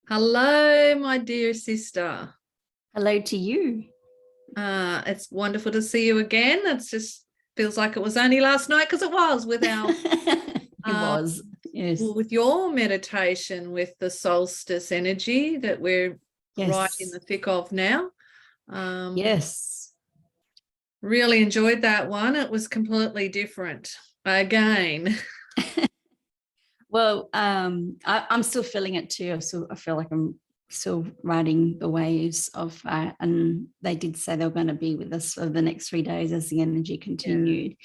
Hello, my dear sister. Hello to you. It's wonderful to see you again. It's just feels like it was only last night because it was with our It was, yes. with your meditation with the solstice energy that we're right in Yes. the thick of now. Um, Yes. really enjoyed that one. It was completely different again. Well, I'm still feeling it too. I feel like I'm still riding the waves of that. And they did say they were going to be with us for the next 3 days as the energy continued.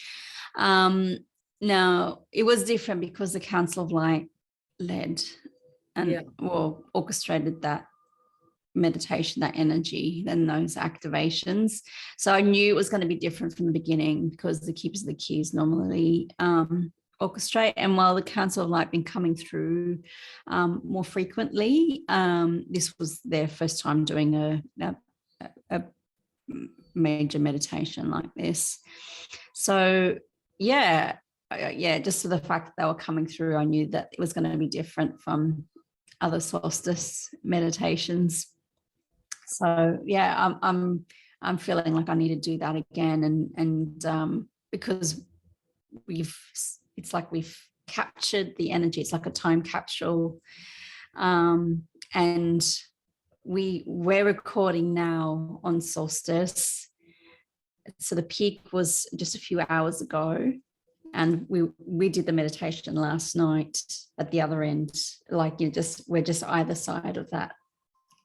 Um, Now, it was different because the Council of Light led Yeah. and orchestrated that meditation, that energy, and those activations. So I knew it was going to be different from the beginning because the Keepers of the Keys normally orchestrate. And while the Council of Light been coming through more frequently, this was their first time doing a major meditation like this. So yeah, just for the fact that they were coming through, I knew that it was going to be different from other solstice meditations. So yeah, I'm feeling like I need to do that again, and because we've it's like we've captured the energy. It's like a time capsule, and we're recording now on solstice. So the peak was just a few hours ago, and we did the meditation last night at the other end. Like we're just either side of that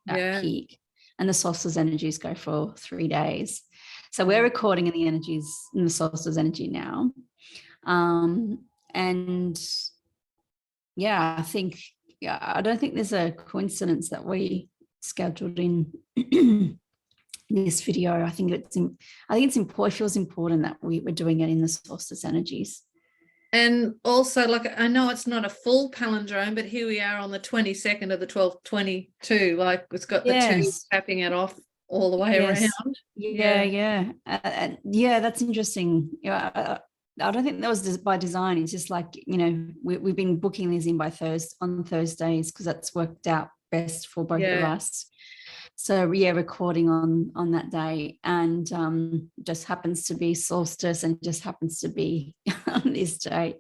Yeah. peak, and the solstice energies go for 3 days. So we're recording in the energies in the solstice energy now, and yeah, I don't think there's a coincidence that we scheduled in this video. I think it's important. It feels important that we're doing it in the solstice energies. And also, like, I know it's not a full palindrome, but here we are on the 22nd of the 12th, 22. Like, it's got the two tapping it off all the way around. Yeah. Yeah, that's interesting. I don't think that was by design. It's just like, we've been booking these in on Thursdays because that's worked out best for both of us. So yeah, recording on that day, and just happens to be solstice and just happens to be on this date.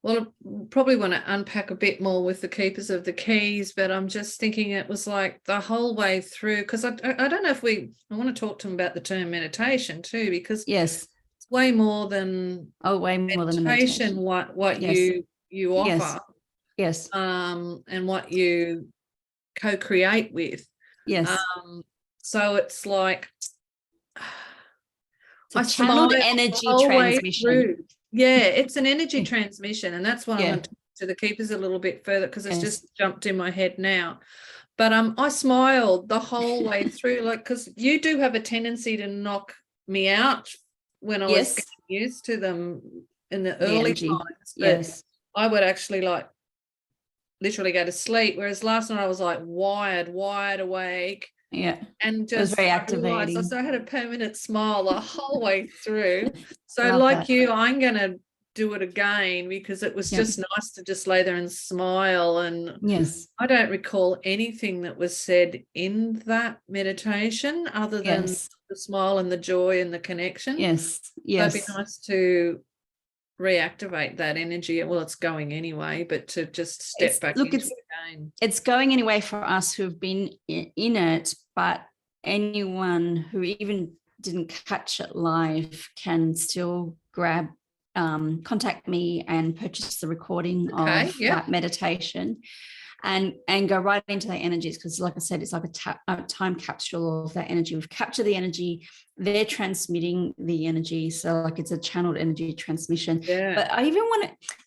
Well, I probably want to unpack a bit more with the Keepers of the Keys, but I'm just thinking it was like the whole way through, because I don't know if I want to talk to them about the term meditation too, because yes, it's way more than way more than a meditation. What yes. you offer, yes, and what you co-create with. Yes. So it's like it's a channeled energy transmission. Yeah, it's an energy transmission, and that's why I want to talk to the Keepers a little bit further, because it's just jumped in my head now. But I smiled the whole way through, like, because you do have a tendency to knock me out when I was getting used to them in the early times. But I would actually like literally go to sleep, whereas last night I was like wide awake. Yeah. And just it was very activating. So I had a permanent smile the whole way through. So like you, I'm going to do it again, because it was just nice to just lay there and smile. And I don't recall anything that was said in that meditation other than the smile and the joy and the connection. So it'd be nice to reactivate that energy. Well, it's going anyway, but to just step back into it again. It's going anyway for us who've been in it, but anyone who even didn't catch it live can still contact me and purchase the recording of that meditation and go right into the energies, because like I said, it's like a time capsule of that energy. We've captured the energy, they're transmitting the energy, so like it's a channeled energy transmission. But I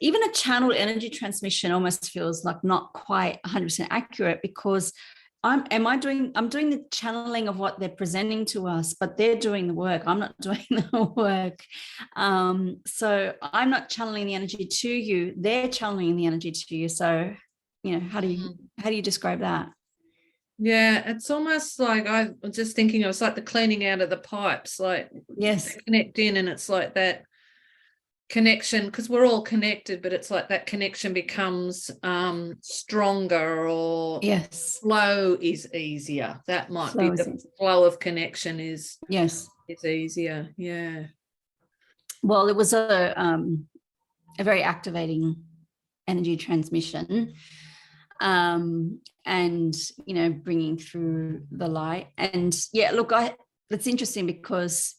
even a channeled energy transmission almost feels like not quite 100% accurate, because I'm doing the channeling of what they're presenting to us, but they're doing the work. I'm not doing the work. So I'm not channeling the energy to you, they're channeling the energy to you. So how do you describe that? Yeah, it's almost like I was just thinking, it was like the cleaning out of the pipes, like they connect in, and it's like that connection, because we're all connected, but it's like that connection becomes stronger, or yes, flow is easier. That might flow be is the easy. flow of connection is Yes. easier. Yeah. Well, it was a very activating energy transmission, and bringing through the light. And yeah, look, it's interesting because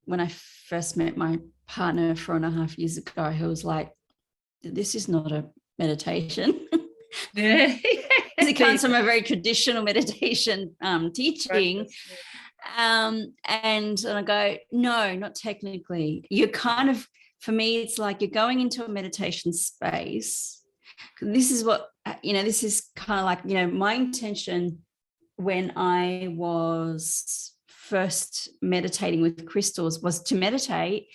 when I first met my partner 4.5 years ago, he was like, this is not a meditation. Yeah. It comes from a very traditional meditation teaching. Practice, yeah. And I go, no, not technically. You're kind of, for me, it's like you're going into a meditation space. This is what, this is kind of like, my intention when I was first meditating with crystals was to meditate,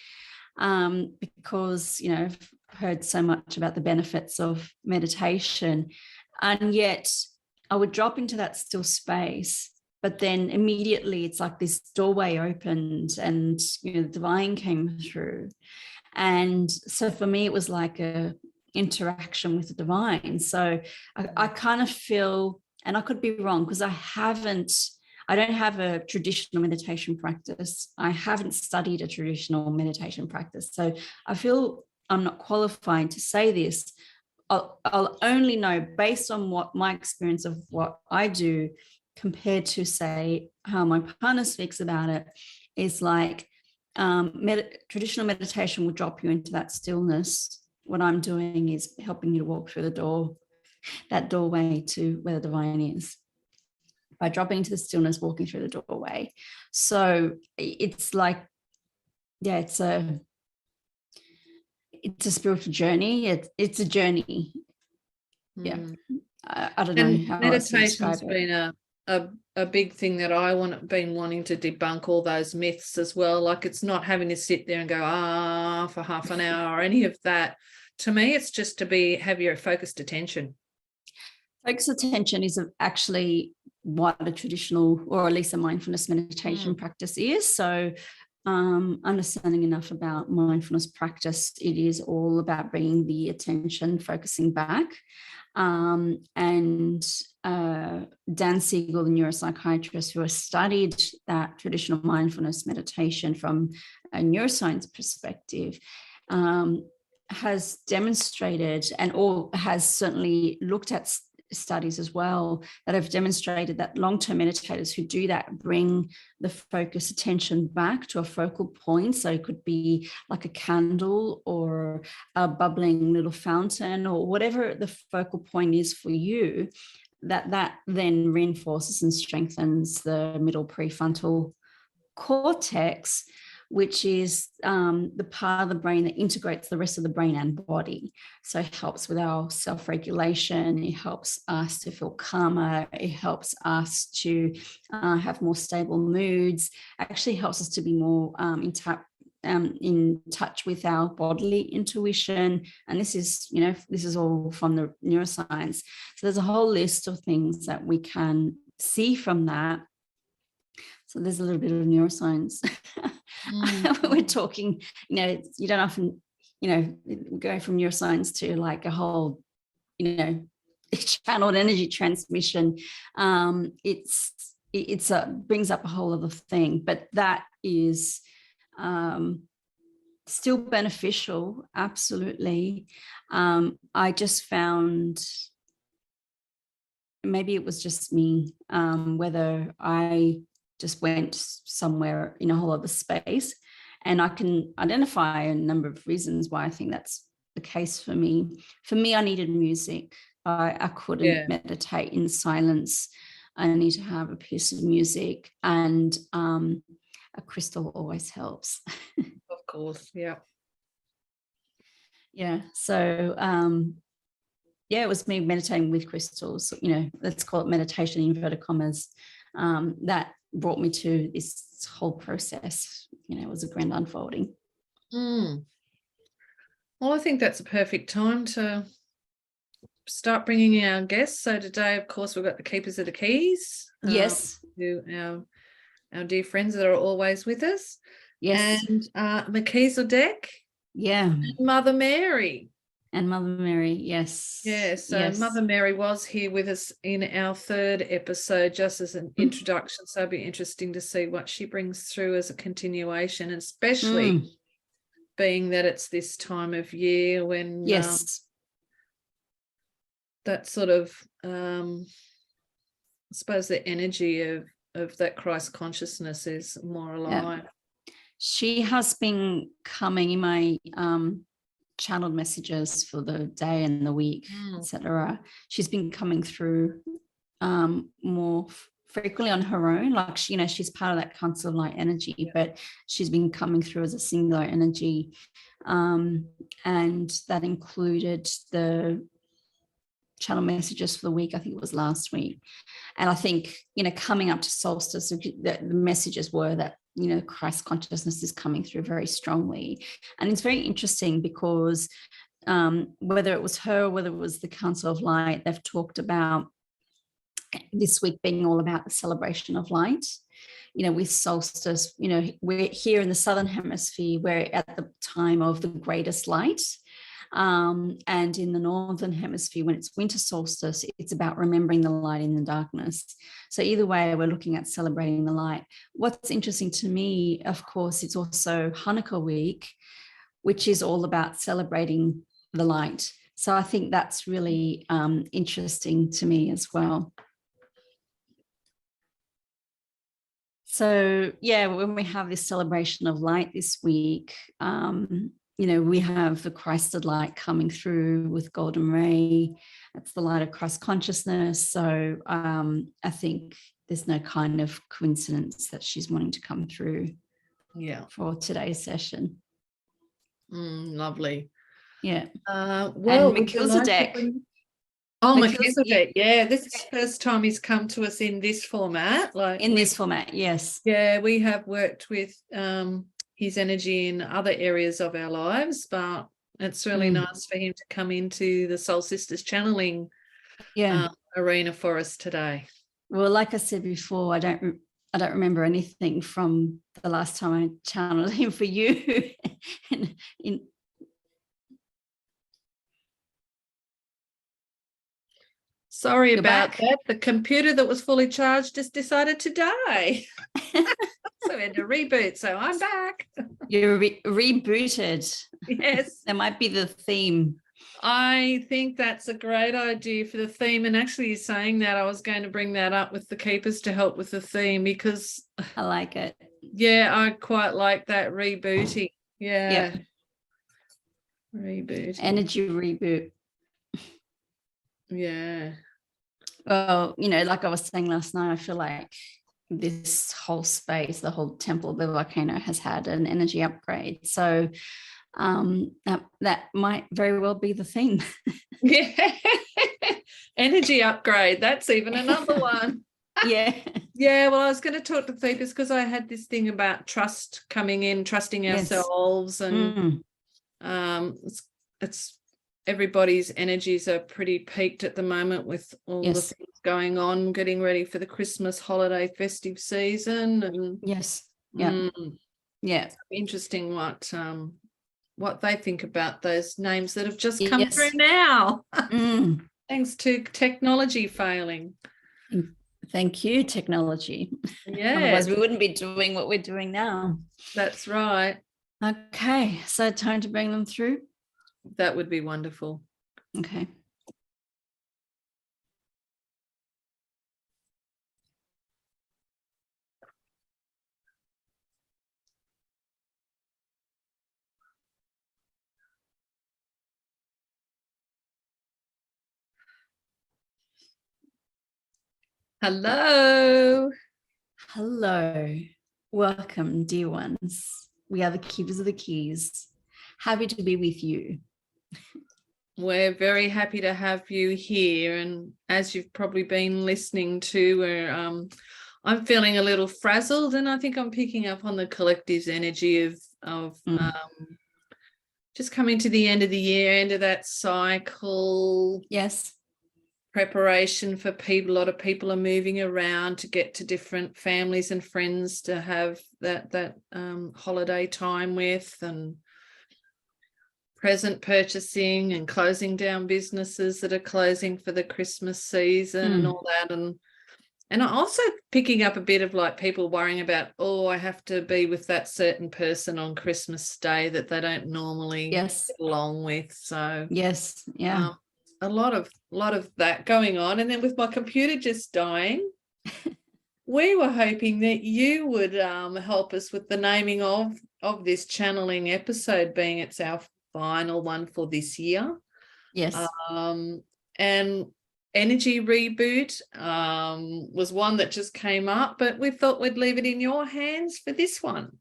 because, I've heard so much about the benefits of meditation. And yet I would drop into that still space, but then immediately it's like this doorway opened and, the divine came through. And so for me, it was like a interaction with the divine. So I kind of feel, and I could be wrong because I don't have a traditional meditation practice. I haven't studied a traditional meditation practice. So I feel I'm not qualified to say this. I'll only know based on what my experience of what I do compared to, say, how my partner speaks about it, is like traditional meditation will drop you into that stillness. What I'm doing is helping you to walk through the door, that doorway to where the divine is, by dropping into the stillness, walking through the doorway. So it's like, yeah, it's a spiritual journey. It's a journey. Yeah. I don't know how else to describe it. Meditation's been a big thing that been wanting to debunk all those myths as well. Like, it's not having to sit there and go for half an hour or any of that. To me, it's just to have your focused attention. Focused attention is actually what a traditional, or at least a mindfulness meditation practice is. So understanding enough about mindfulness practice, it is all about bringing the attention, focusing back. And Dan Siegel, the neuropsychiatrist who has studied that traditional mindfulness meditation from a neuroscience perspective, has demonstrated or has certainly looked at studies as well that have demonstrated that long-term meditators who do that bring the focus attention back to a focal point. So it could be like a candle or a bubbling little fountain, or whatever the focal point is for you, that then reinforces and strengthens the middle prefrontal cortex, which is the part of the brain that integrates the rest of the brain and body. So it helps with our self-regulation. It helps us to feel calmer. It helps us to have more stable moods. Actually helps us to be more in touch with our bodily intuition. And this is all from the neuroscience. So there's a whole list of things that we can see from that. So there's a little bit of neuroscience. We're talking, you don't often, go from neuroscience to like a whole, channeled energy transmission. It brings up a whole other thing, but that is still beneficial. Absolutely. I just found, maybe it was just me, whether I just went somewhere in a whole other space, and I can identify a number of reasons why I think that's the case for me. For me, I needed music. I couldn't meditate in silence. I need to have a piece of music, and a crystal always helps. Of course, yeah. Yeah. So it was me meditating with crystals. Let's call it meditation in inverted commas. That brought me to this whole process. It was a grand unfolding. Well, I think that's a perfect time to start bringing in our guests. So today, of course, we've got the keepers of the keys. Yes. Our dear friends that are always with us. Yes. And Melchizedek. Yeah. Mother Mary. And Mother Mary, yes. Yeah, so yes. Mother Mary was here with us in our 3rd episode, just as an introduction. So it'll be interesting to see what she brings through as a continuation, especially being that it's this time of year when yes. that sort of, I suppose the energy of that Christ consciousness is more alive. Yeah. She has been coming in my channeled messages for the day and the week, etc. She's been coming through more frequently on her own. Like, she's part of that Council of Light energy, but she's been coming through as a singular energy. And that included the channel messages for the week. I think it was last week. And I think, coming up to solstice, the messages were that, Christ consciousness is coming through very strongly. And it's very interesting because whether it was her, whether it was the Council of Light, they've talked about this week being all about the celebration of light. With solstice, we're here in the Southern Hemisphere, we're at the time of the greatest light. And in the Northern Hemisphere, when it's winter solstice, it's about remembering the light in the darkness. So either way, we're looking at celebrating the light. What's interesting to me, of course, it's also Hanukkah week, which is all about celebrating the light. So I think that's really interesting to me as well. So, yeah, when we have this celebration of light this week, we have the Christed light coming through with golden ray. That's the light of Christ consciousness. So I think there's no kind of coincidence that she's wanting to come through for today's session. Lovely. Yeah. Well, Melchizedek. Melchizedek. Yeah, this is the first time he's come to us in this format. This format, yes. Yeah, we have worked with his energy in other areas of our lives, but it's really nice for him to come into the Soul Sisters channeling arena for us today. Well, like I said before, I don't remember anything from the last time I channeled him for you. Sorry about that. The computer that was fully charged just decided to die. So we had to reboot. So I'm back. You're rebooted. Yes. That might be the theme. I think that's a great idea for the theme. And actually saying that, I was going to bring that up with the keepers to help with the theme, because I like it. Yeah, I quite like that rebooting. Yeah. Yep. Reboot. Energy reboot. Yeah. Well, like I was saying last night, I feel like this whole space, the whole temple of the volcano, has had an energy upgrade. So that might very well be the theme. Yeah. Energy upgrade. That's even another one. Yeah. Yeah. Well, I was going to talk to Thebes because I had this thing about trust coming in, trusting ourselves, and it's everybody's energies are pretty peaked at the moment with all the things going on, getting ready for the Christmas holiday festive season. And interesting what they think about those names that have just come through now. Thanks to technology failing. Thank you, technology. Yeah. Otherwise we wouldn't be doing what we're doing now. That's right. Okay, so time to bring them through. That would be wonderful. Okay. Hello. Hello. Welcome, dear ones. We are the keepers of the keys. Happy to be with you. We're very happy to have you here. And as you've probably been listening to, I'm feeling a little frazzled, and I think I'm picking up on the collective's energy of just coming to the end of the year, end of that cycle. Yes. Preparation for people. A lot of people are moving around to get to different families and friends to have that holiday time with, and present purchasing and closing down businesses that are closing for the Christmas season and all that. And also picking up a bit of like people worrying about, oh, I have to be with that certain person on Christmas Day that they don't normally get along with. So a lot of that going on. And then with my computer just dying, we were hoping that you would help us with the naming of this channeling episode, being it's our final one for this year. Yes. And Energy Reboot was one that just came up, but we thought we'd leave it in your hands for this one.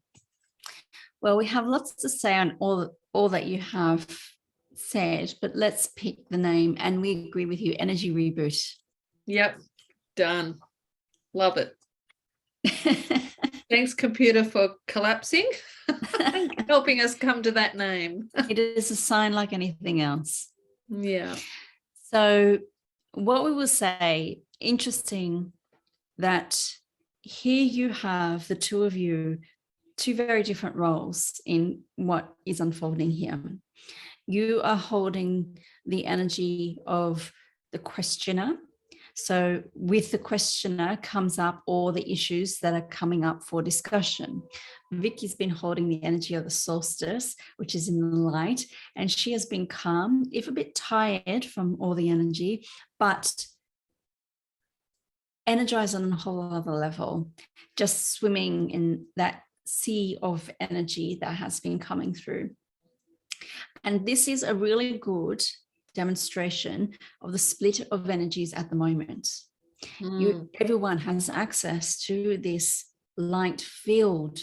Well, we have lots to say on all that you have said, but let's pick the name, and we agree with you, Energy Reboot. Yep, done. Love it. Thanks, computer, for collapsing and helping us come to that name. It is a sign like anything else. Yeah. So what we will say, interesting that here you have the two of you, two very different roles in what is unfolding here. You are holding the energy of the questioner. So with the questioner comes up all the issues that are coming up for discussion. Vicky's been holding the energy of the solstice, which is in the light, and she has been calm, if a bit tired from all the energy, but energized on a whole other level, just swimming in that sea of energy that has been coming through. And this is a really good demonstration of the split of energies at the moment. Everyone has access to this light-filled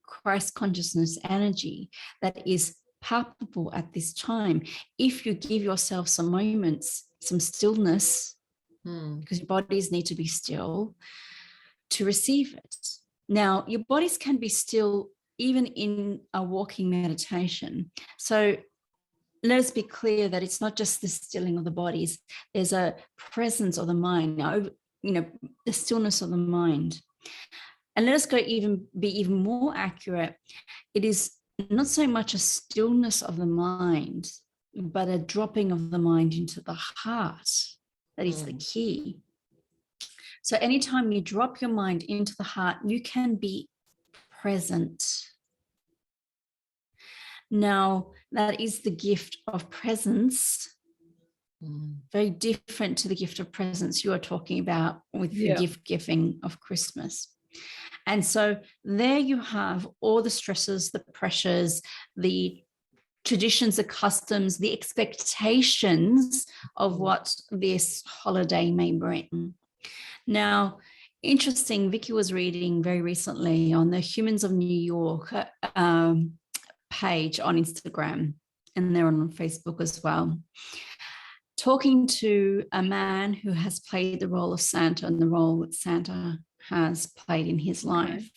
Christ consciousness energy that is palpable at this time. If you give yourself some moments, some stillness, because your bodies need to be still to receive it. Now, your bodies can be still even in a walking meditation. So let us be clear that it's not just the stilling of the bodies. There's a presence of the mind, the stillness of the mind. And let us be even more accurate. It is not so much a stillness of the mind, but a dropping of the mind into the heart. That is the key. So anytime you drop your mind into the heart, you can be present. Now, that is the gift of presence, very different to the gift of presence you are talking about with the gift giving of Christmas. And so there you have all the stresses, the pressures, the traditions, the customs, the expectations of what this holiday may bring. Now, interesting, Vicky was reading very recently on the Humans of New York page on Instagram, and they're on Facebook as well, talking to a man who has played the role of Santa and the role that Santa has played in his life.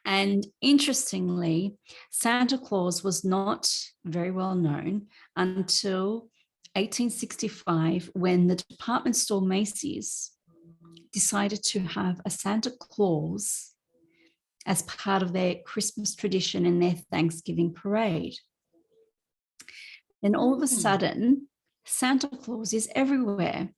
And interestingly, Santa Claus was not very well known until 1865, when the department store Macy's decided to have a Santa Claus as part of their Christmas tradition and their Thanksgiving parade. Then all of a sudden, Santa Claus is everywhere.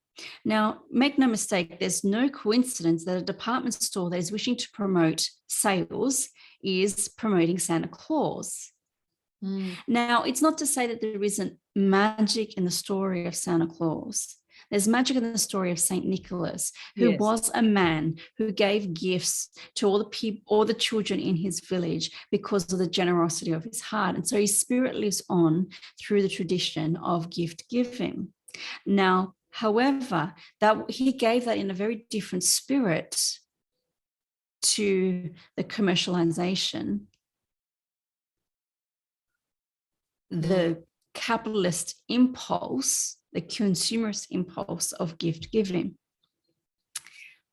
Now, make no mistake, there's no coincidence that a department store that is wishing to promote sales is promoting Santa Claus. Now, it's not to say that there isn't magic in the story of Santa Claus. There's magic in the story of Saint Nicholas, who was a man who gave gifts to all the people, all the children in his village, because of the generosity of his heart. And so his spirit lives on through the tradition of gift giving. Now, however, that he gave that in a very different spirit to the commercialization, the capitalist impulse, the consumerist impulse of gift giving.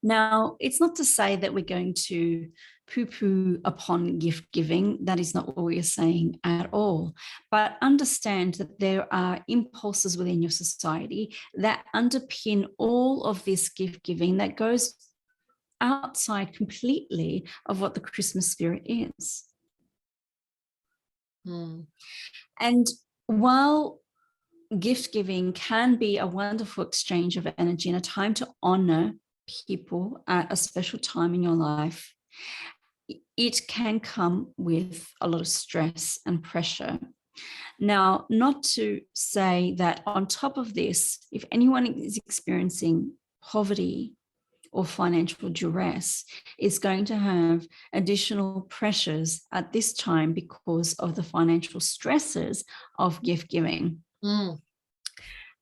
Now, it's not to say that we're going to poo-poo upon gift giving. That is not what we are saying at all. But understand that there are impulses within your society that underpin all of this gift giving that goes outside completely of what the Christmas spirit is. And while gift giving can be a wonderful exchange of energy and a time to honor people at a special time in your life, it can come with a lot of stress and pressure. Now, not to say that on top of this, if anyone is experiencing poverty or financial duress, is going to have additional pressures at this time because of the financial stresses of gift giving.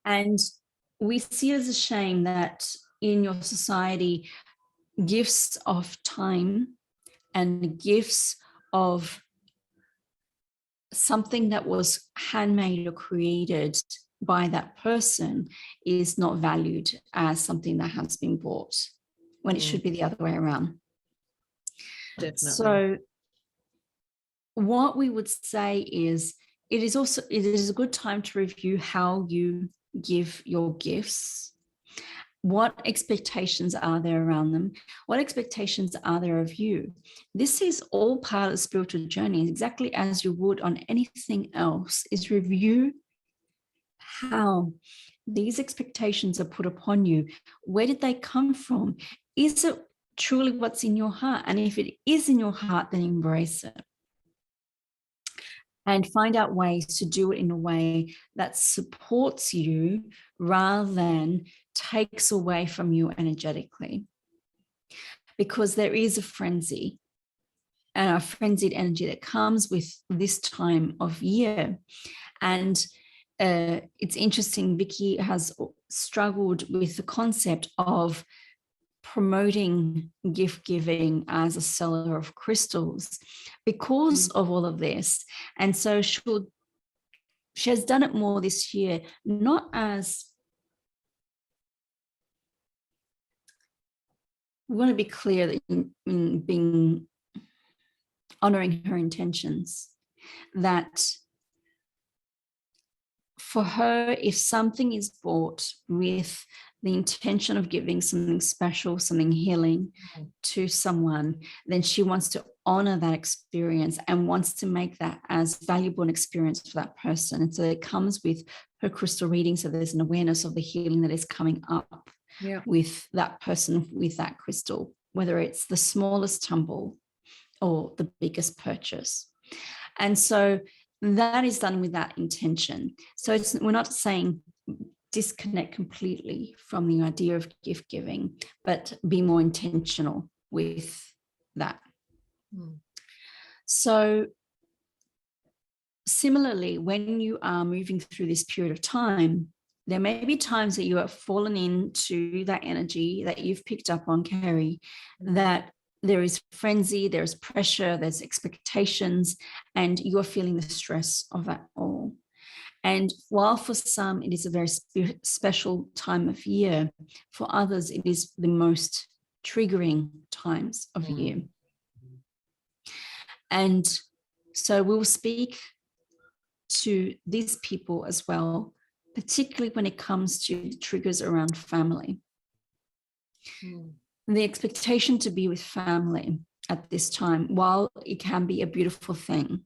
And we see it as a shame that in your society, gifts of time and gifts of something that was handmade or created by that person is not valued as something that has been bought, when it should be the other way around. Definitely. So what we would say is it is a good time to review how you give your gifts. What expectations are there around them? What expectations are there of you? This is all part of the spiritual journey, exactly as you would on anything else, is review how these expectations are put upon you. Where did they come from? Is it truly what's in your heart? And if it is in your heart, then embrace it. And find out ways to do it in a way that supports you rather than takes away from you energetically. Because there is a frenzy and a frenzied energy that comes with this time of year. And it's interesting, Vicky has struggled with the concept of promoting gift giving as a seller of crystals because of all of this. And so she has done it more this year, not as, we want to be clear that in being honoring her intentions, that for her, if something is bought with the intention of giving something special, something healing to someone, then she wants to honor that experience and wants to make that as valuable an experience for that person. And so it comes with her crystal reading. So there's an awareness of the healing that is coming up with that person, with that crystal, whether it's the smallest tumble or the biggest purchase. And so that is done with that intention. So we're not saying disconnect completely from the idea of gift giving, but be more intentional with that. So similarly, when you are moving through this period of time, there may be times that you have fallen into that energy that you've picked up on, Kerry, that there is frenzy, there's pressure, there's expectations, and you're feeling the stress of that all. And while for some it is a very special time of year, for others it is the most triggering times of year. And so we'll speak to these people as well, particularly when it comes to triggers around family. The expectation to be with family at this time, while it can be a beautiful thing,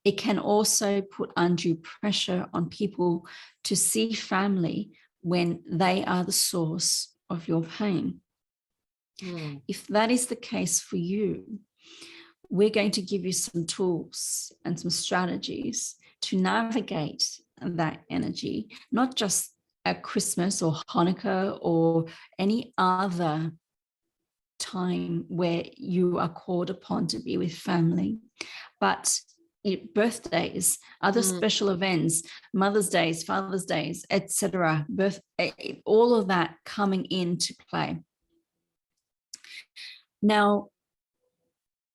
it can also put undue pressure on people to see family when they are the source of your pain. If that is the case for you, we're going to give you some tools and some strategies to navigate that energy, not just at Christmas or Hanukkah or any other time where you are called upon to be with family, but birthdays, other special events, Mother's Days, Father's Days, etc., all of that coming into play. Now,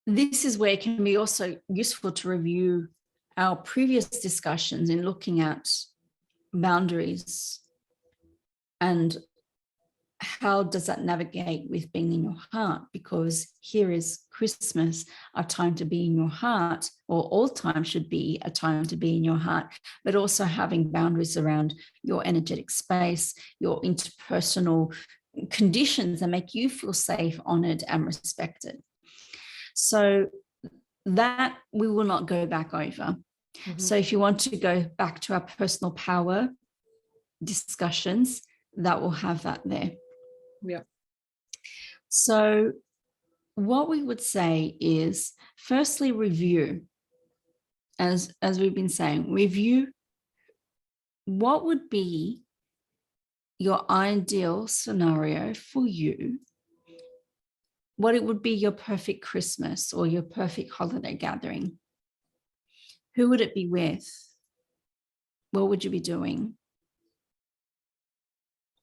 this is where it can be also useful to review our previous discussions in looking at boundaries and how does that navigate with being in your heart? Because here is Christmas, a time to be in your heart, or all time should be a time to be in your heart, but also having boundaries around your energetic space, your interpersonal conditions that make you feel safe, honored, and respected. So that we will not go back over. So if you want to go back to our personal power discussions, that will have that there. Yeah. So what we would say is, firstly, review. As we've been saying, review what would be your ideal scenario for you, what it would be your perfect Christmas or your perfect holiday gathering. Who would it be with? What would you be doing?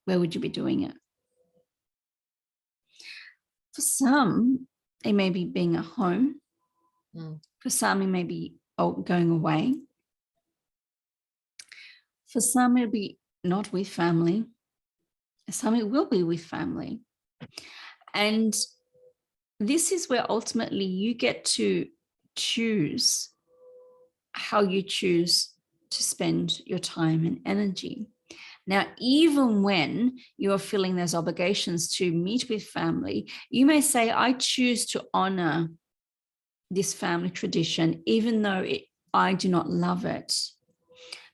Where would you be doing it? For some, it may be being at home. For some, it may be going away. For some, it'll be not with family. Some, it will be with family. And this is where ultimately you get to choose how you choose to spend your time and energy. Now, even when you're feeling those obligations to meet with family, you may say, I choose to honor this family tradition, even though I do not love it,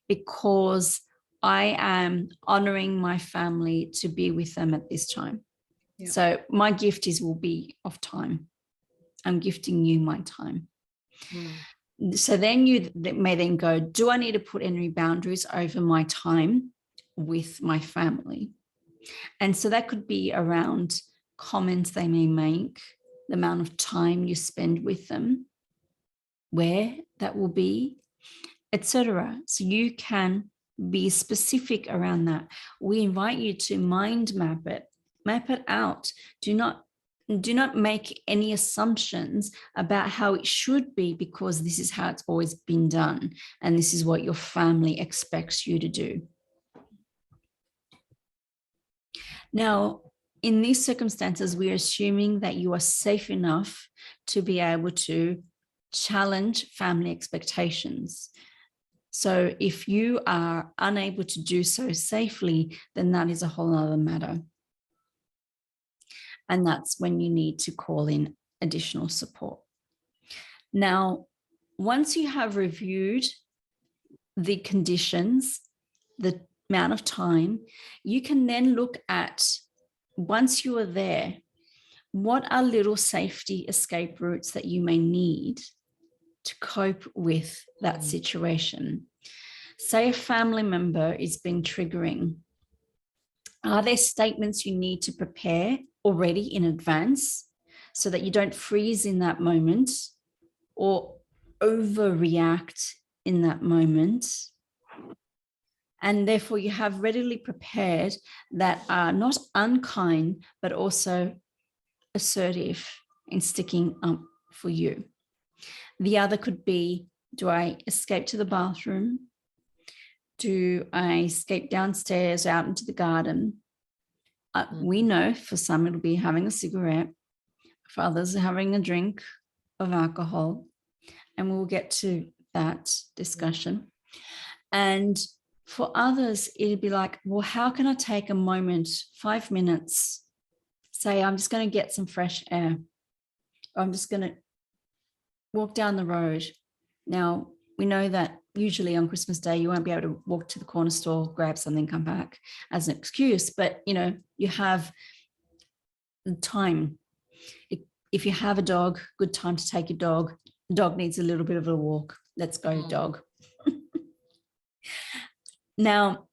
because I am honoring my family to be with them at this time. Yeah. So my gift will be of time. I'm gifting you my time. So then you may then go, do I need to put any boundaries over my time with my family? And so that could be around comments they may make, the amount of time you spend with them, where that will be, etc. So you can be specific around that. We invite you to mind map it out. Do not make any assumptions about how it should be, because this is how it's always been done. And this is what your family expects you to do. Now, in these circumstances, we are assuming that you are safe enough to be able to challenge family expectations. So if you are unable to do so safely, then that is a whole other matter. And that's when you need to call in additional support. Now, once you have reviewed the conditions, the amount of time, you can then look at, once you are there, what are little safety escape routes that you may need to cope with that situation. Say a family member is being triggering. Are there statements you need to prepare already in advance so that you don't freeze in that moment or overreact in that moment? And therefore you have readily prepared that are not unkind, but also assertive in sticking up for you. The other could be, do I escape to the bathroom? Do I escape downstairs out into the garden? We know for some it'll be having a cigarette, for others having a drink of alcohol, and we'll get to that discussion. And for others, it'd be like, well, how can I take a moment, 5 minutes, say I'm just going to get some fresh air, or I'm just going to walk down the road. Now, we know that usually on Christmas Day, you won't be able to walk to the corner store, grab something, come back as an excuse, but you have the time. If you have a dog, good time to take your dog. The dog needs a little bit of a walk. Let's go, dog. Now,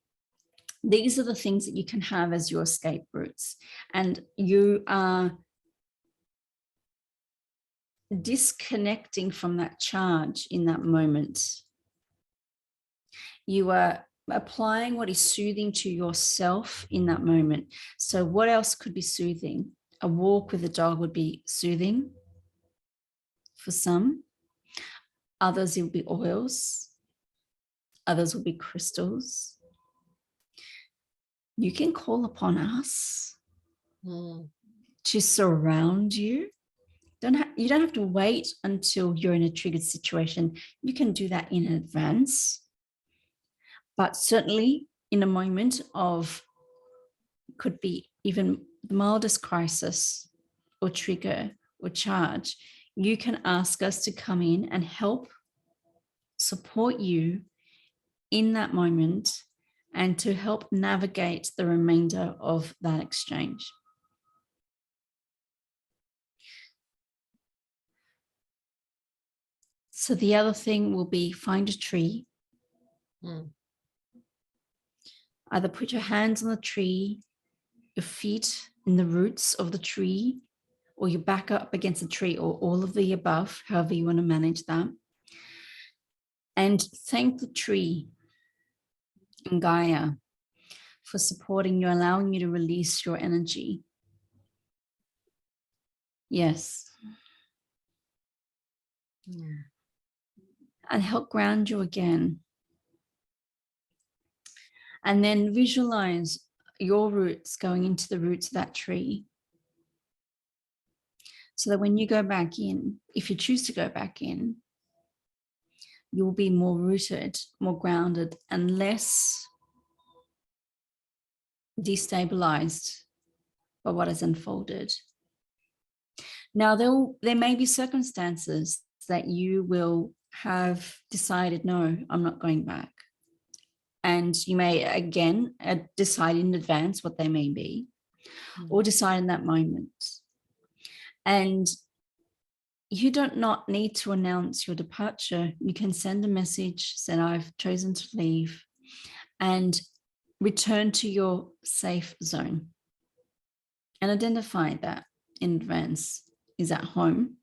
these are the things that you can have as your escape routes, and you are disconnecting from that charge in that moment. You are applying what is soothing to yourself in that moment. So what else could be soothing? A walk with a dog would be soothing for some. Others, it will be oils. Others will be crystals. You can call upon us to surround you. You don't have to wait until you're in a triggered situation. You can do that in advance. But certainly in a moment of, could be even the mildest crisis or trigger or charge, you can ask us to come in and help support you in that moment and to help navigate the remainder of that exchange. So the other thing will be find a tree. Either put your hands on the tree, your feet in the roots of the tree, or you back up against the tree, or all of the above, however you want to manage that. And thank the tree and Gaia for supporting you, allowing you to release your energy. Yes. And help ground you again. And then visualize your roots going into the roots of that tree. So that when you go back in, if you choose to go back in, you'll be more rooted, more grounded, and less destabilized by what has unfolded. Now, there may be circumstances that you will have decided, no, I'm not going back. And you may, again, decide in advance what they may be, or decide in that moment. And you do not need to announce your departure. You can send a message, say, I've chosen to leave, and return to your safe zone. And identify that in advance. Is that home?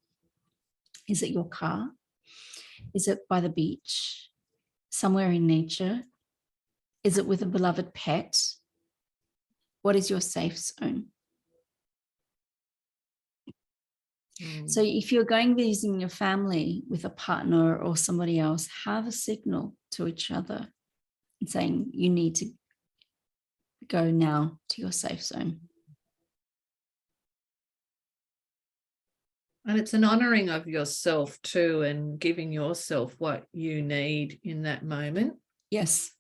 Is it your car? Is it by the beach? Somewhere in nature? Is it with a beloved pet? What is your safe zone? So if you're going visiting your family with a partner or somebody else, have a signal to each other and saying you need to go now to your safe zone. And it's an honoring of yourself too, and giving yourself what you need in that moment. Yes.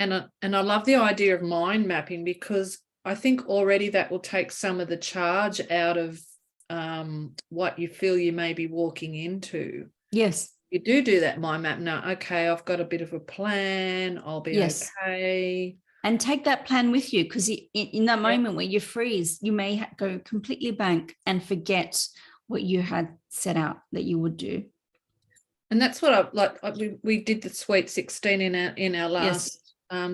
And I love the idea of mind mapping, because I think already that will take some of the charge out of what you feel you may be walking into. Yes. You do that mind map. Now, okay, I've got a bit of a plan. I'll be okay. And take that plan with you, because in that moment where you freeze, you may go completely blank and forget what you had set out that you would do. And that's what I like. We did the Sweet 16 in our last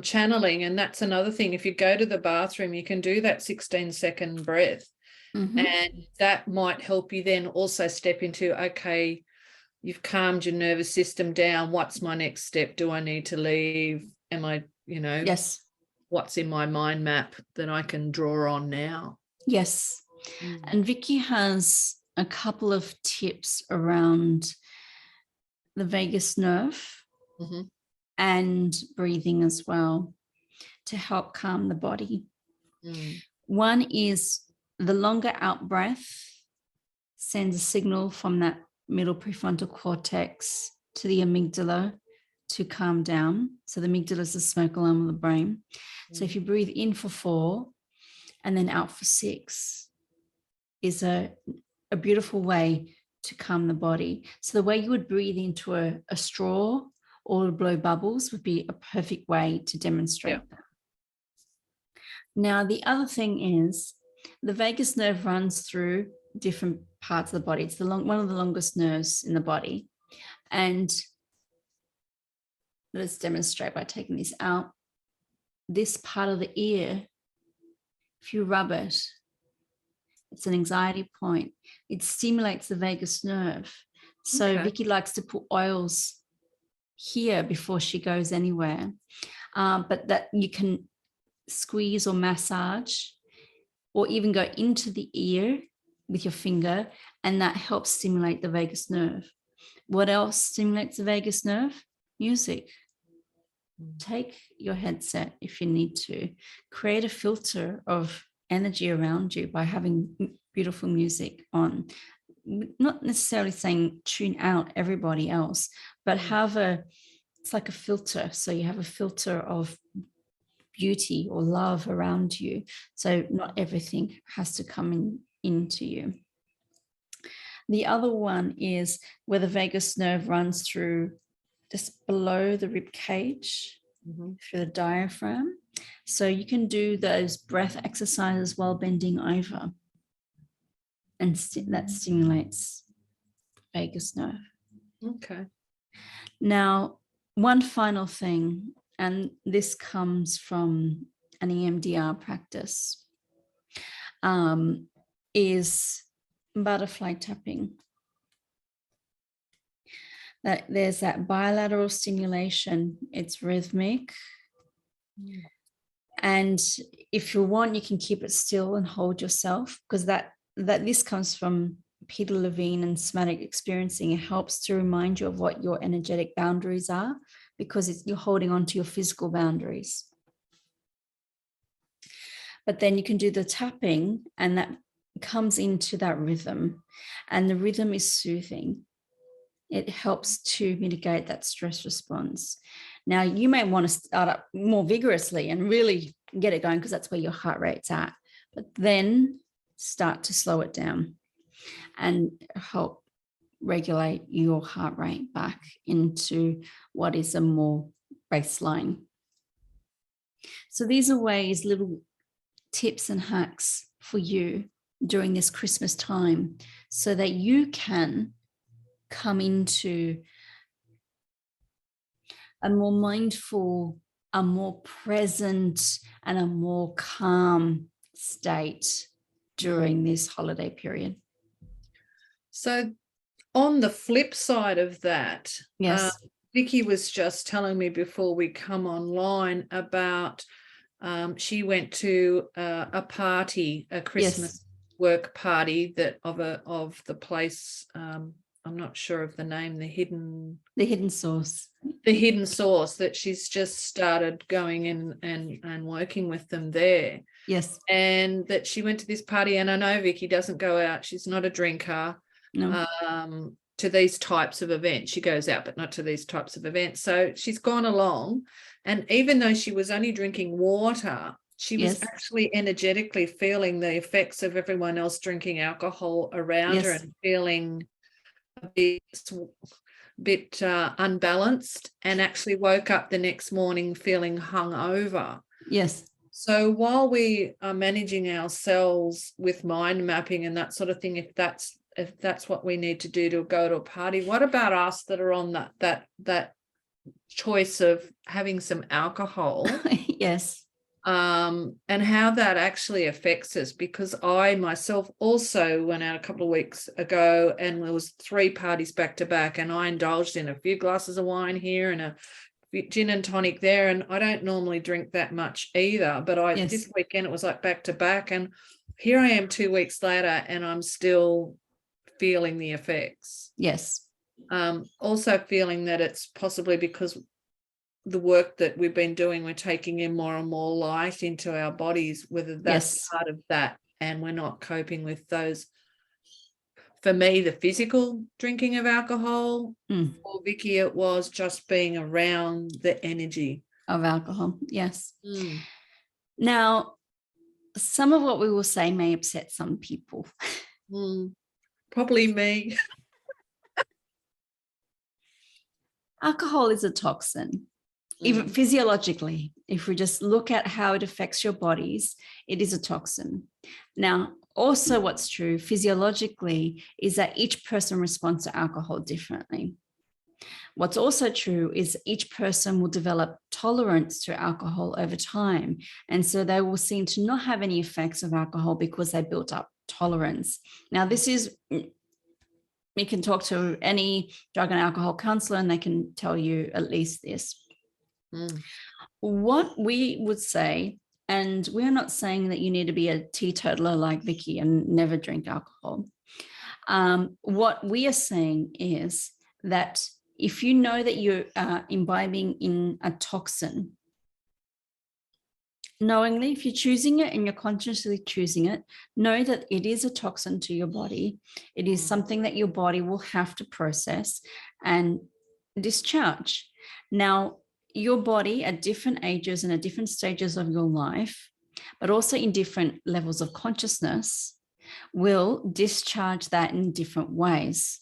channeling, and that's another thing. If you go to the bathroom, you can do that 16-second breath, and that might help you then also step into, okay, you've calmed your nervous system down. What's my next step? Do I need to leave? Am I, what's in my mind map that I can draw on now? Yes. And Vicky has a couple of tips around the vagus nerve and breathing as well to help calm the body. One is the longer out breath sends a signal from that middle prefrontal cortex to the amygdala to calm down. So the amygdala is the smoke alarm of the brain. So if you breathe in for 4 and then out for 6 is a beautiful way to calm the body. So the way you would breathe into a straw or blow bubbles would be a perfect way to demonstrate that. Now, the other thing is the vagus nerve runs through different parts of the body. It's one of the longest nerves in the body. And let's demonstrate by taking this out. This part of the ear, if you rub it, it's an anxiety point. It stimulates the vagus nerve. So Vicky likes to put oils here before she goes anywhere, but that you can squeeze or massage or even go into the ear with your finger, and that helps stimulate the vagus nerve. What else stimulates the vagus nerve? Music. Take your headset if you need to. Create a filter of energy around you by having beautiful music on. Not necessarily saying tune out everybody else, but it's like a filter. So you have a filter of beauty or love around you. So not everything has to come into you. The other one is where the vagus nerve runs through just below the rib cage, through the diaphragm. So you can do those breath exercises while bending over, and that stimulates the vagus nerve. Okay. Now, one final thing, and this comes from an EMDR practice, is butterfly tapping. That there's that bilateral stimulation, it's rhythmic. And if you want, you can keep it still and hold yourself, because that this comes from Peter Levine and somatic experiencing. It helps to remind you of what your energetic boundaries are, because you're holding on to your physical boundaries. But then you can do the tapping, and that comes into that rhythm, and the rhythm is soothing. It helps to mitigate that stress response. Now, you may want to start up more vigorously and really get it going, because that's where your heart rate's at. But then start to slow it down and help regulate your heart rate back into what is a more baseline. So these are ways, little tips and hacks for you during this Christmas time, so that you can come into a more mindful, a more present, and a more calm state during this holiday period. So on the flip side of that, yes, Vicky was just telling me before we come online about she went to a party, a Christmas work party of the place. I'm not sure of the name, the hidden source. The hidden source, that she's just started going in and working with them there. Yes. And that she went to this party, and I know Vicky doesn't go out. She's not a drinker. No. To these types of events. She goes out, but not to these types of events. So she's gone along, and even though she was only drinking water, she was actually energetically feeling the effects of everyone else drinking alcohol around her, and feeling a bit unbalanced, and actually woke up the next morning feeling hungover. Yes. So while we are managing ourselves with mind mapping and that sort of thing, if that's what we need to do to go to a party, what about us that are on that choice of having some alcohol? Yes. And how that actually affects us? Because I myself also went out a couple of weeks ago, and there was 3 parties back to back, and I indulged in a few glasses of wine here and a gin and tonic there, and I don't normally drink that much either, but this weekend it was like back to back, and here I am 2 weeks later and I'm still feeling the effects. Yes. Also feeling that it's possibly because the work that we've been doing, we're taking in more and more light into our bodies, whether that's part of that, and we're not coping with those. For me, the physical drinking of alcohol. For Vicky, it was just being around the energy of alcohol. Yes. Now, some of what we will say may upset some people. Probably me. Alcohol is a toxin. Even physiologically, if we just look at how it affects your bodies, it is a toxin. Now, also what's true physiologically is that each person responds to alcohol differently. What's also true is each person will develop tolerance to alcohol over time. And so they will seem to not have any effects of alcohol because they built up tolerance. Now, this is, you can talk to any drug and alcohol counselor and they can tell you at least this. What we would say, and we're not saying that you need to be a teetotaler like Vicky and never drink alcohol. What we are saying is that if you know that you're imbibing in a toxin, knowingly, if you're choosing it and you're consciously choosing it, know that it is a toxin to your body. It is something that your body will have to process and discharge. Now, your body at different ages and at different stages of your life, but also in different levels of consciousness, will discharge that in different ways.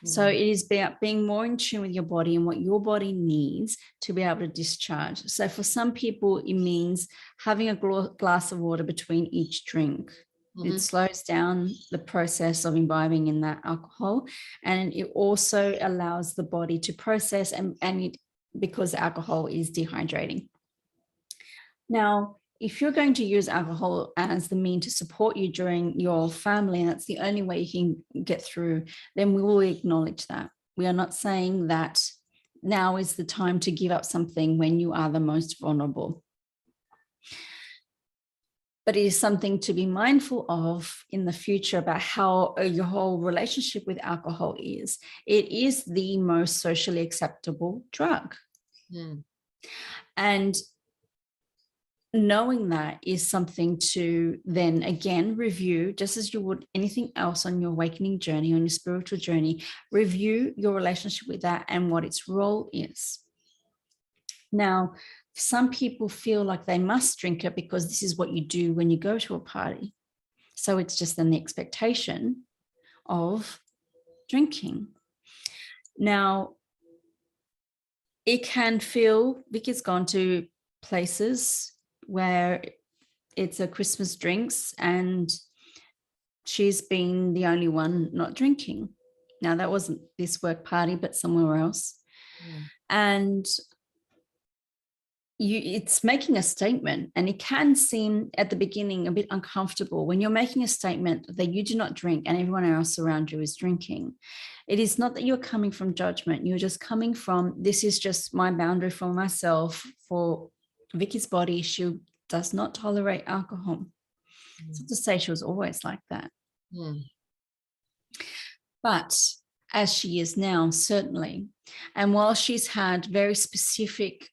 So it is about being more in tune with your body and what your body needs to be able to discharge. So for some people, it means having a glass of water between each drink. It slows down the process of imbibing in that alcohol, and it also allows the body to process and it, because alcohol is dehydrating. Now, if you're going to use alcohol as the mean to support you during your family, and that's the only way you can get through, then we will acknowledge that. We are not saying that now is the time to give up something when you are the most vulnerable. But it is something to be mindful of in the future about how your whole relationship with alcohol is. It is the most socially acceptable drug. And knowing that is something to then again review, just as you would anything else on your awakening journey, on your spiritual journey, review your relationship with that and what its role is. Now, some people feel like they must drink it because this is what you do when you go to a party. So it's just then the expectation of drinking. Now, it can feel, Vicky's gone to places where it's a Christmas drinks and she's been the only one not drinking. Now, that wasn't this work party, but somewhere else. And it's making a statement, and it can seem at the beginning a bit uncomfortable when you're making a statement that you do not drink and everyone else around you is drinking. It is not that you're coming from judgment. You're just coming from, this is just my boundary for myself. For Vicky's body, she does not tolerate alcohol. It's not to say she was always like that. But as she is now, certainly. And while she's had very specific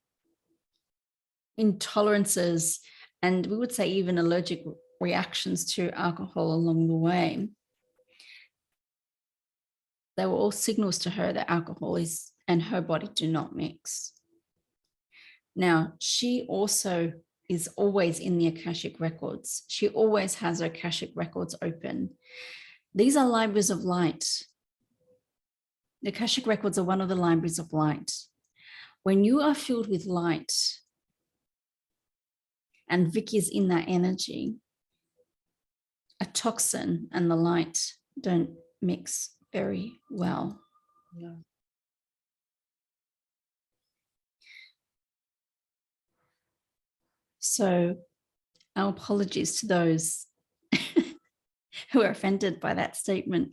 intolerances, and we would say even allergic reactions to alcohol along the way, they were all signals to her that alcohol is and her body do not mix. Now, she also is always in the Akashic Records. She always has her Akashic Records open. These are libraries of light. The Akashic Records are one of the libraries of light. When you are filled with light, and Vicky is in that energy, a toxin and the light don't mix very well. So our apologies to those who are offended by that statement.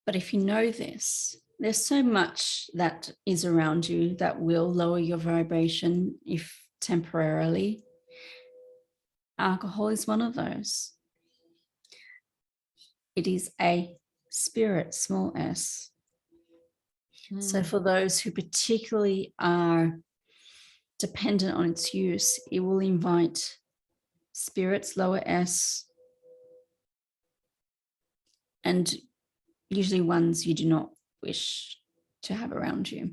But if you know this, there's so much that is around you that will lower your vibration, if temporarily. Alcohol is one of those. It is a spirit, small s. So for those who particularly are dependent on its use, it will invite spirits, lower s, and usually ones you do not wish to have around you.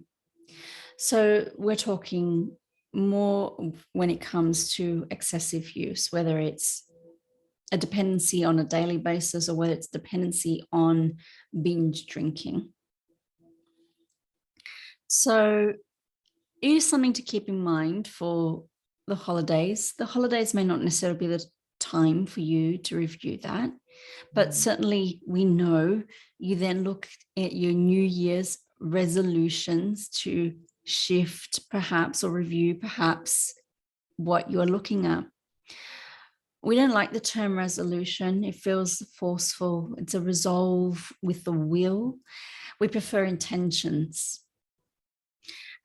So we're talking more when it comes to excessive use, whether it's a dependency on a daily basis or whether it's dependency on binge drinking. So it is something to keep in mind for the holidays. The holidays may not necessarily be the time for you to review that, but certainly we know you then look at your New Year's resolutions to shift perhaps or review perhaps what you're looking at. We don't like the term resolution. It feels forceful. It's a resolve with the will. We prefer intentions.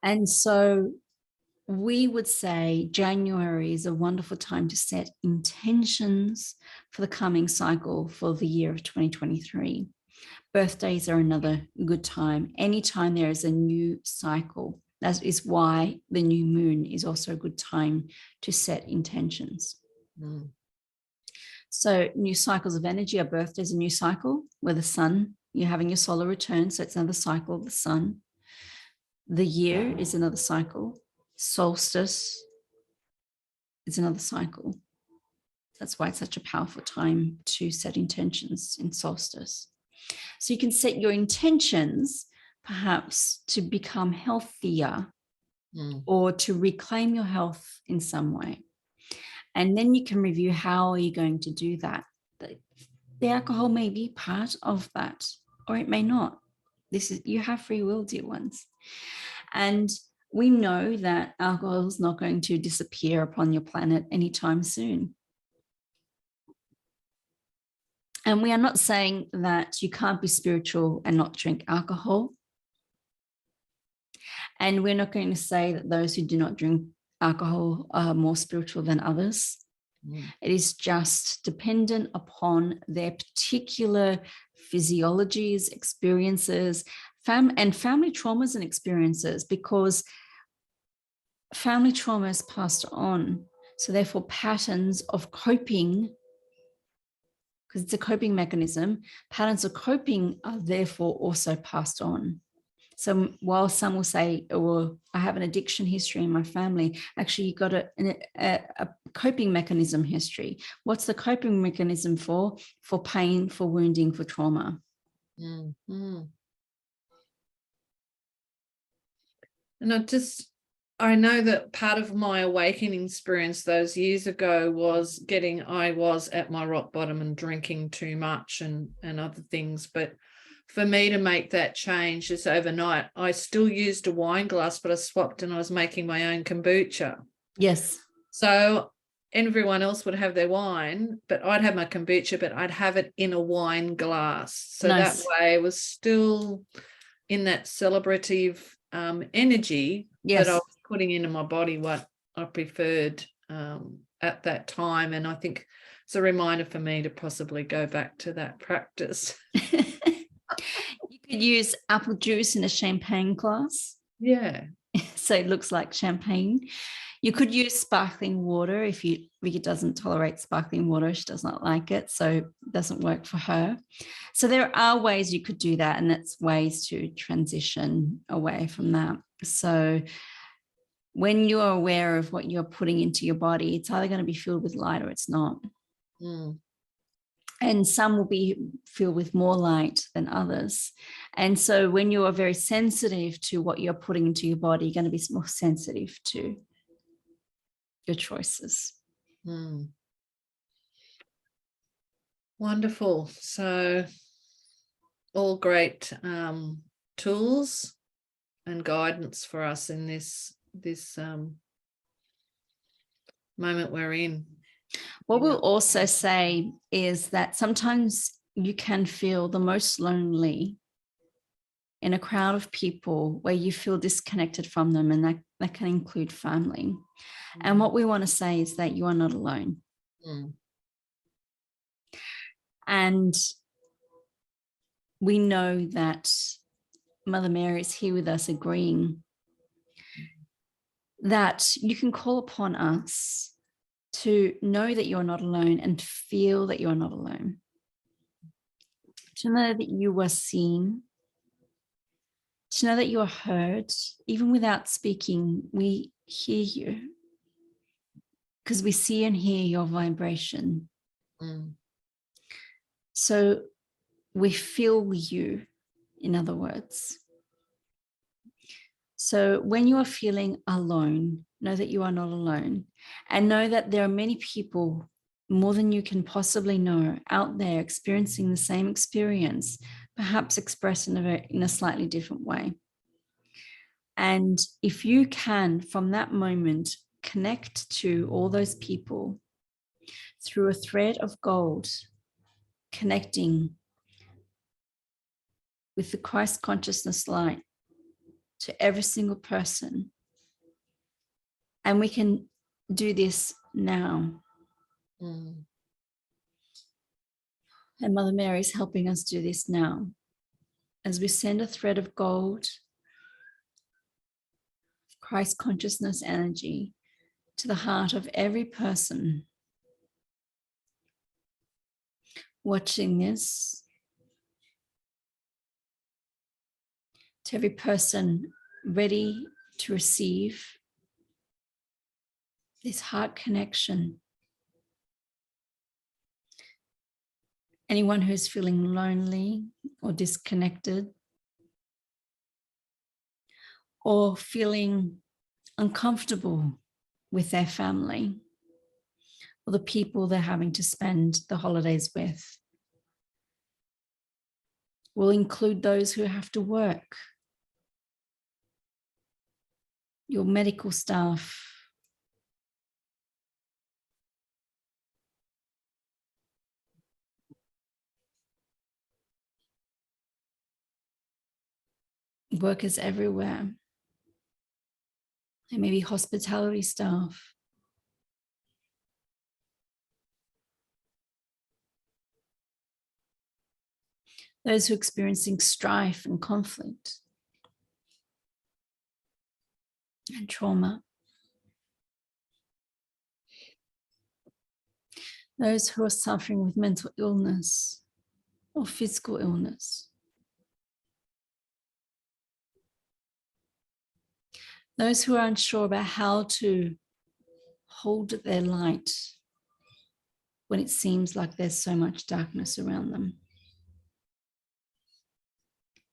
And so we would say January is a wonderful time to set intentions for the coming cycle for the year of 2023. Birthdays are another good time. Anytime there is a new cycle, that is why the new moon is also a good time to set intentions. So new cycles of energy, our birthday is a new cycle where the sun, you're having your solar return, so it's another cycle of the sun. The year is another cycle. Solstice is another cycle. That's why it's such a powerful time to set intentions in solstice. So you can set your intentions perhaps to become healthier or to reclaim your health in some way. And then you can review how are you going to do that. The alcohol may be part of that, or it may not. You have free will, dear ones. And we know that alcohol is not going to disappear upon your planet anytime soon. And we are not saying that you can't be spiritual and not drink alcohol. And we're not going to say that those who do not drink alcohol are more spiritual than others. It is just dependent upon their particular physiologies, experiences, and family traumas and experiences, because family trauma is passed on. So therefore patterns of coping, because it's a coping mechanism, patterns of coping are therefore also passed on. So while some will say, oh, well, I have an addiction history in my family, actually you got a coping mechanism history. What's the coping mechanism for? For pain, for wounding, for trauma. Mm-hmm. And I know that part of my awakening experience those years ago was I was at my rock bottom and drinking too much and other things. But for me to make that change just overnight, I still used a wine glass, but I swapped and I was making my own kombucha. Yes. So everyone else would have their wine, but I'd have my kombucha, but I'd have it in a wine glass. So nice. That way it was still in that celebrative energy, yes. But I was putting into my body what I preferred at that time. And I think it's a reminder for me to possibly go back to that practice. You could use apple juice in a champagne glass. Yeah. So it looks like champagne. You could use sparkling water if Vicky doesn't tolerate sparkling water. She does not like it, so it doesn't work for her. So there are ways you could do that, and that's ways to transition away from that. So when you're aware of what you're putting into your body, it's either going to be filled with light or it's not. And some will be filled with more light than others. And so when you are very sensitive to what you're putting into your body, you're going to be more sensitive to your choices. Wonderful. So all great tools and guidance for us in this moment we're in. What we'll also say is that sometimes you can feel the most lonely in a crowd of people where you feel disconnected from them, and that can include family. And what we want to say is that you are not alone. And we know that Mother Mary is here with us, agreeing that you can call upon us to know that you're not alone and feel that you're not alone. To know that you are seen, to know that you are heard, even without speaking, we hear you because we see and hear your vibration. So we feel you, in other words. So when you are feeling alone, know that you are not alone, and know that there are many people, more than you can possibly know, out there experiencing the same experience, perhaps expressed in a slightly different way. And if you can, from that moment, connect to all those people through a thread of gold, connecting with the Christ consciousness light to every single person. And we can do this now. And Mother Mary is helping us do this now. As we send a thread of gold, Christ consciousness energy, to the heart of every person watching this, to every person ready to receive this heart connection anyone who's feeling lonely or disconnected or feeling uncomfortable with their family or the people they're having to spend the holidays with. We'll include those who have to work, your medical staff, workers everywhere. There may be hospitality staff. Those who are experiencing strife and conflict and trauma. Those who are suffering with mental illness or physical illness. Those who are unsure about how to hold their light when it seems like there's so much darkness around them.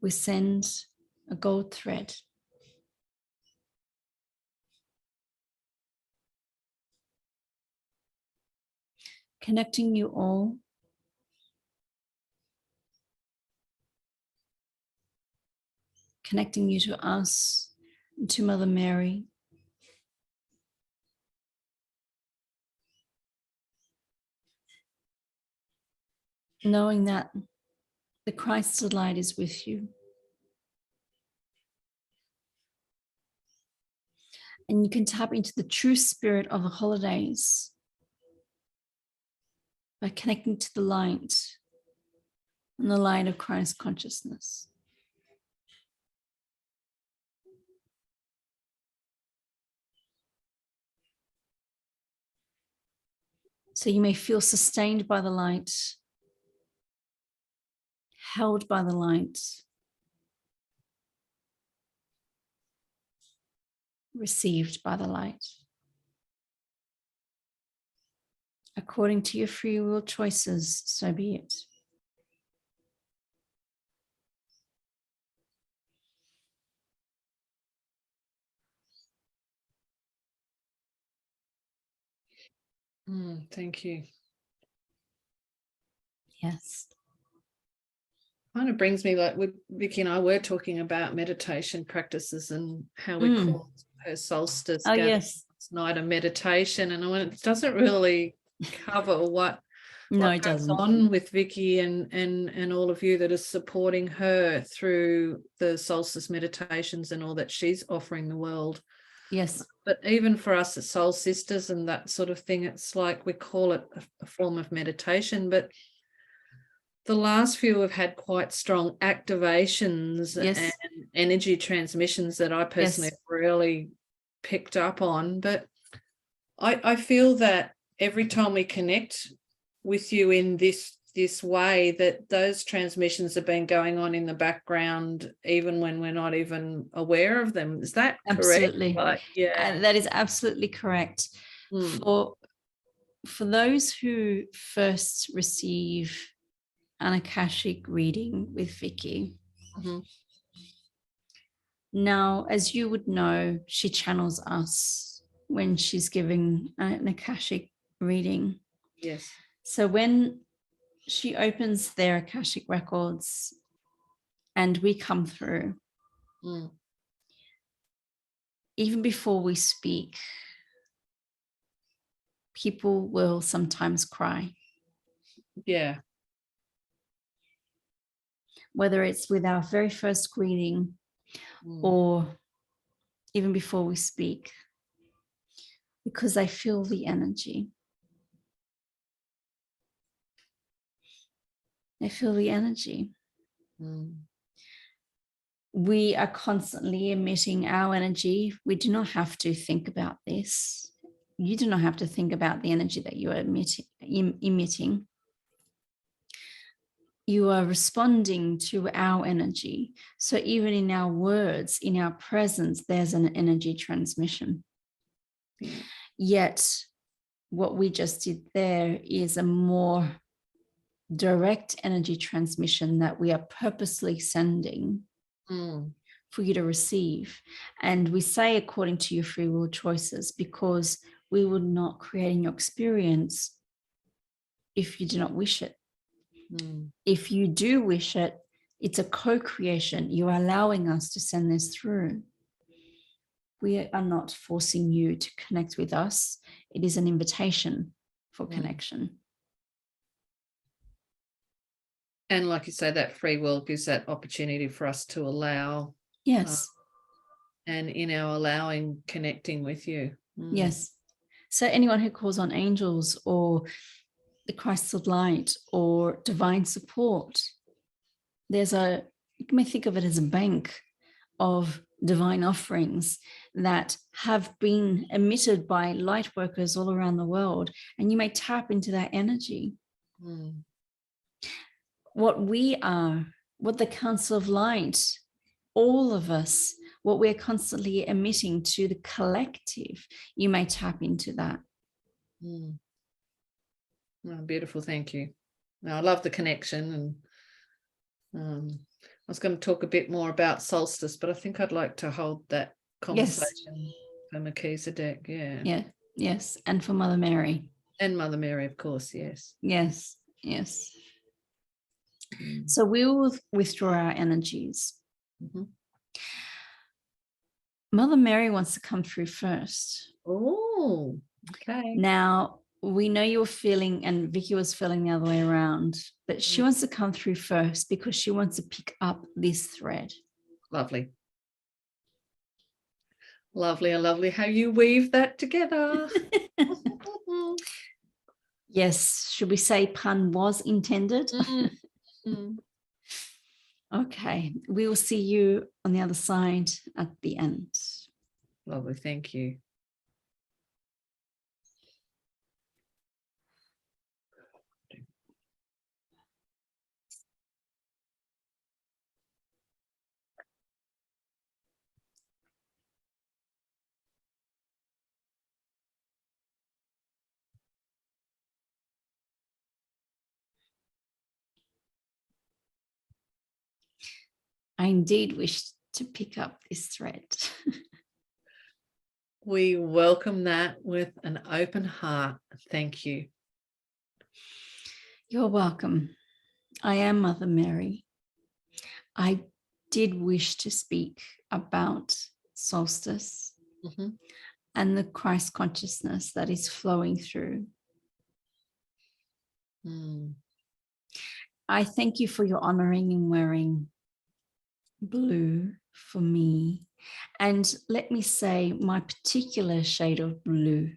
We send a gold thread connecting you all connecting you to us and to Mother Mary. Knowing that the Christ's light is with you. And you can tap into the true spirit of the holidays by connecting to the light and the light of Christ consciousness. So you may feel sustained by the light, held by the light, received by the light. According to your free will choices, so be it. Thank you. Yes. Kind of brings me, like with Vicky and I were talking about meditation practices and how we call her solstice night a meditation, and it doesn't really cover what it doesn't. On with Vicky and all of you that are supporting her through the solstice meditations and all that she's offering the world. Yes. But even for us as soul sisters and that sort of thing, it's like we call it a form of meditation, but the last few have had quite strong activations and energy transmissions that I personally have really picked up on. But I feel that every time we connect with you in this way, that those transmissions have been going on in the background even when we're not even aware of them. Is that absolutely correct? Yeah, that is absolutely correct. For those who first receive an Akashic reading with Vicky, now, as you would know, she channels us when she's giving an Akashic reading. Yes. So when she opens their Akashic records and we come through, even before we speak, people will sometimes cry. Yeah. Whether it's with our very first greeting or even before we speak, because they feel the energy. They feel the energy. We are constantly emitting our energy. We do not have to think about this. You do not have to think about the energy that you are emitting. You are responding to our energy. So even in our words, in our presence, there's an energy transmission. Yet what we just did there is a more direct energy transmission that we are purposely sending for you to receive. And we say according to your free will choices, because we would not create in your experience if you do not wish it. If you do wish it, it's a co-creation. You're allowing us to send this through. We are not forcing you to connect with us. It is an invitation for connection. And like you say, that free will gives that opportunity for us to allow. Yes. And in our allowing, connecting with you. Yes. So anyone who calls on angels or the Christ of light or divine support, you may think of it as a bank of divine offerings that have been emitted by light workers all around the world, and you may tap into that energy. What we are, what the Council of Light, all of us, what we're constantly emitting to the collective, you may tap into that. Oh, beautiful, thank you. I love the connection, and I was going to talk a bit more about solstice, but I think I'd like to hold that conversation for Melchizedek. Yes, and for Mother Mary. And Mother Mary, of course, yes. Yes. So we will withdraw our energies. Mother Mary wants to come through first. Oh, okay. Now, we know you're feeling, and Vicky was feeling the other way around, but she wants to come through first because she wants to pick up this thread. Lovely. Lovely how you weave that together. Yes, should we say pun was intended? Okay, we will see you on the other side at the end. Lovely, thank you. I indeed wish to pick up this thread. We welcome that with an open heart. Thank you. You're welcome. I am Mother Mary. I did wish to speak about solstice and the Christ consciousness that is flowing through. I thank you for your honoring and wearing blue for me. And let me say my particular shade of blue.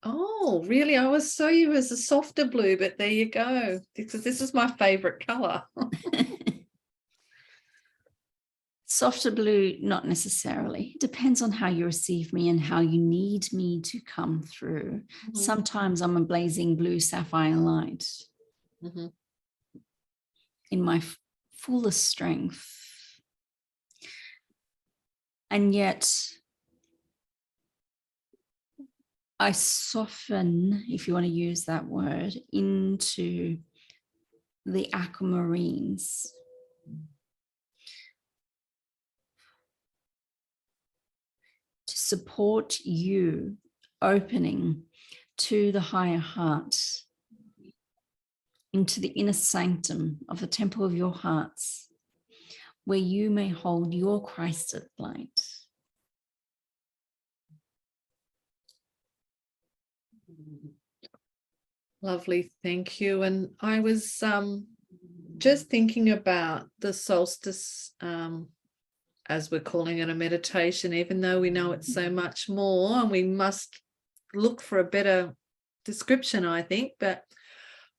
Oh, really? I always saw you as a softer blue, but there you go. Because this is my favorite color. Softer blue, not necessarily. It depends on how you receive me and how you need me to come through. Sometimes I'm a blazing blue sapphire light in my fullest strength. And yet I soften, if you want to use that word, into the aquamarines. To support you opening to the higher heart, into the inner sanctum of the temple of your hearts, where you may hold your Christed light. Lovely, thank you. And I was just thinking about the solstice, as we're calling it, a meditation, even though we know it's so much more, and we must look for a better description, I think. But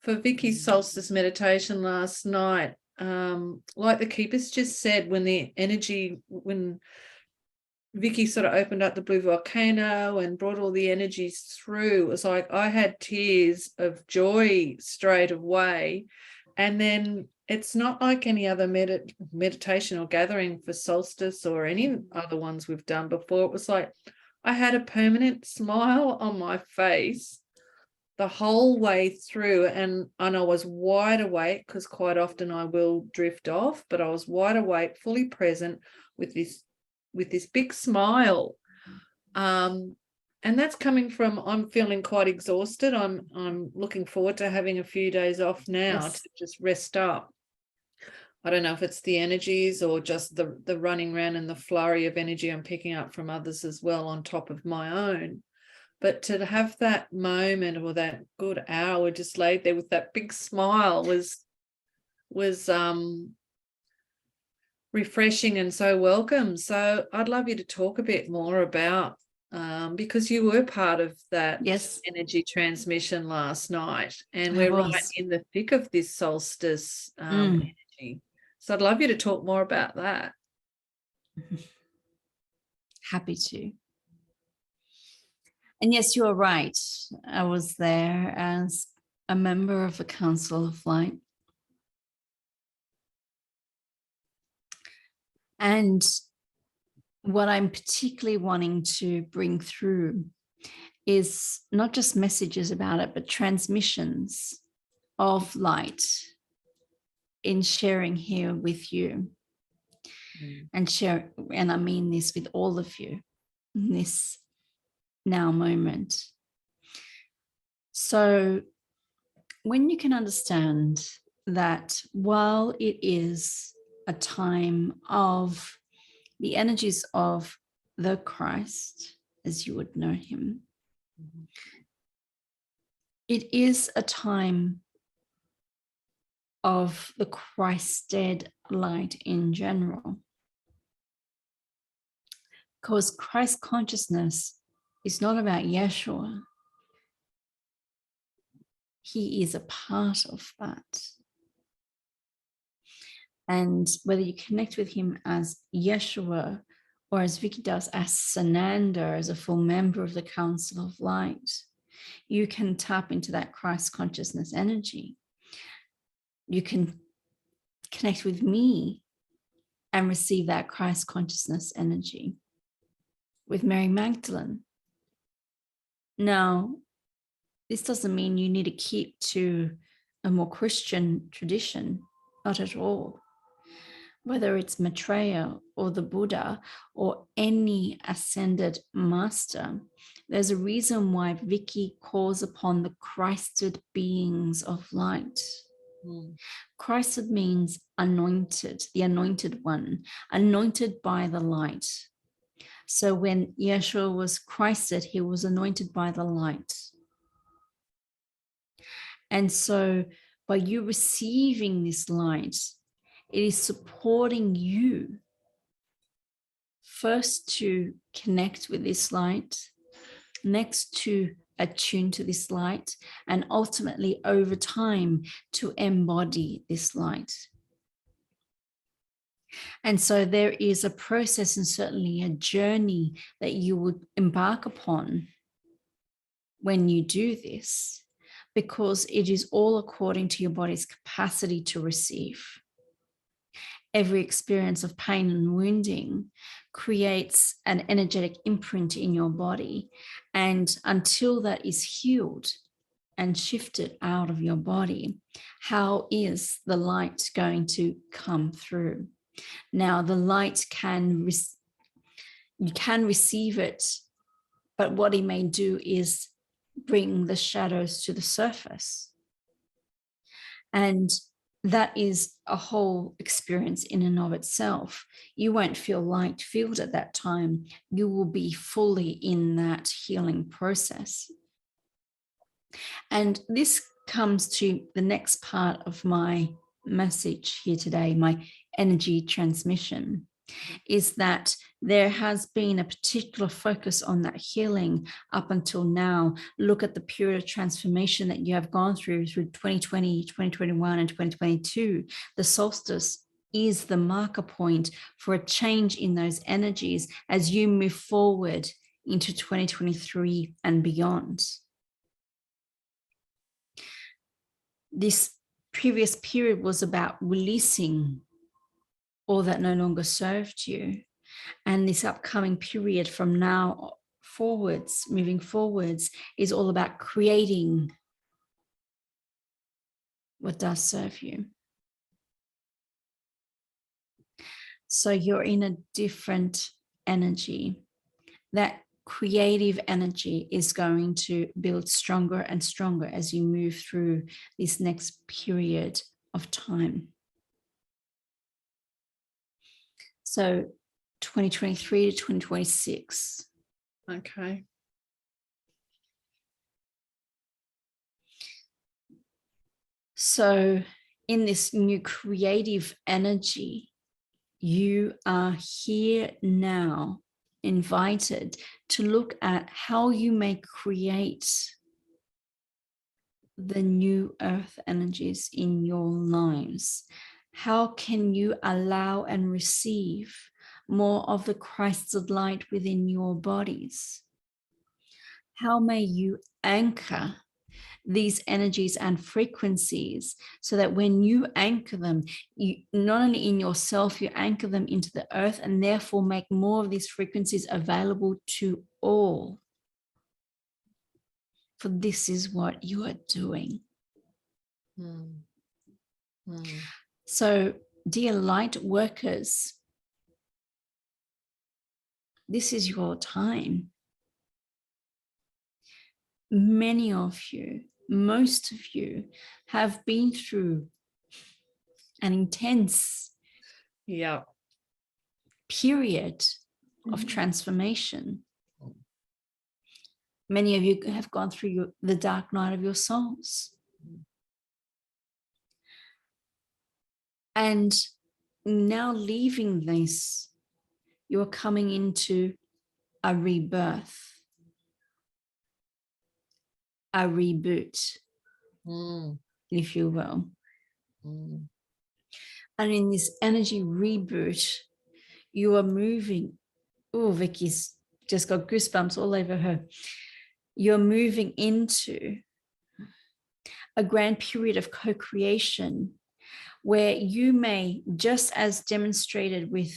for Vicky's solstice meditation last night, like the keepers just said, when Vicky sort of opened up the blue volcano and brought all the energies through, it was like I had tears of joy straight away. And then it's not like any other meditation or gathering for solstice or any other ones we've done before. It was like I had a permanent smile on my face the whole way through, and I was wide awake, because quite often I will drift off, but I was wide awake, fully present, with this big smile. And that's coming from, I'm feeling quite exhausted. I'm looking forward to having a few days off now to just rest up. I don't know if it's the energies or just the running around and the flurry of energy I'm picking up from others as well, on top of my own. But to have that moment, or that good hour just laid there with that big smile, was refreshing and so welcome. So I'd love you to talk a bit more about, because you were part of that energy transmission last night, and we're right in the thick of this solstice energy. So I'd love you to talk more about that. Happy to. And yes, you are right. I was there as a member of the Council of Light. And what I'm particularly wanting to bring through is not just messages about it, but transmissions of light in sharing here with you. And I mean this with all of you in this now moment. So when you can understand that while it is a time of the energies of the Christ, as you would know him, it is a time of the Christed light in general. Because Christ consciousness is not about Yeshua. He is a part of that. And whether you connect with him as Yeshua, or as Vicky does, as Sananda, as a full member of the Council of Light, you can tap into that Christ consciousness energy. You can connect with me and receive that Christ consciousness energy with Mary Magdalene. Now, this doesn't mean you need to keep to a more Christian tradition, not at all. Whether it's Maitreya or the Buddha or any ascended master, there's a reason why Vicky calls upon the Christed beings of light. Christed means anointed, the anointed one, anointed by the light. So when Yeshua was Christed, he was anointed by the light. And so by you receiving this light, it is supporting you first to connect with this light, next to attune to this light, and ultimately over time to embody this light. And so there is a process and certainly a journey that you would embark upon when you do this, because it is all according to your body's capacity to receive. Every experience of pain and wounding creates an energetic imprint in your body. And until that is healed and shifted out of your body, how is the light going to come through? Now, the light you can receive it, but what it may do is bring the shadows to the surface. And that is a whole experience in and of itself. You won't feel light filled at that time. You will be fully in that healing process. And this comes to the next part of my message here today, my energy transmission, is that there has been a particular focus on that healing up until now. Look at the period of transformation that you have gone through 2020, 2021, and 2022. The solstice is the marker point for a change in those energies as you move forward into 2023 and beyond. This previous period was about releasing all that no longer served you. And this upcoming period from now forwards, moving forwards, is all about creating what does serve you. So you're in a different energy. That creative energy is going to build stronger and stronger as you move through this next period of time. So 2023 to 2026. Okay. So in this new creative energy, you are here now, invited to look at how you may create the new earth energies in your lives. How can you allow and receive more of the Christ's light within your bodies? How may you anchor these energies and frequencies so that when you anchor them, you not only in yourself, you anchor them into the earth and therefore make more of these frequencies available to all. For this is what you are doing. So, dear light workers, this is your time. Many of you, most of you, have been through an intense period of transformation. Many of you have gone through the dark night of your souls. And now leaving this, you're coming into a rebirth, a reboot, if you will. And in this energy reboot, you are moving. Oh, Vicky's just got goosebumps all over her. You're moving into a grand period of co-creation where you may, just as demonstrated with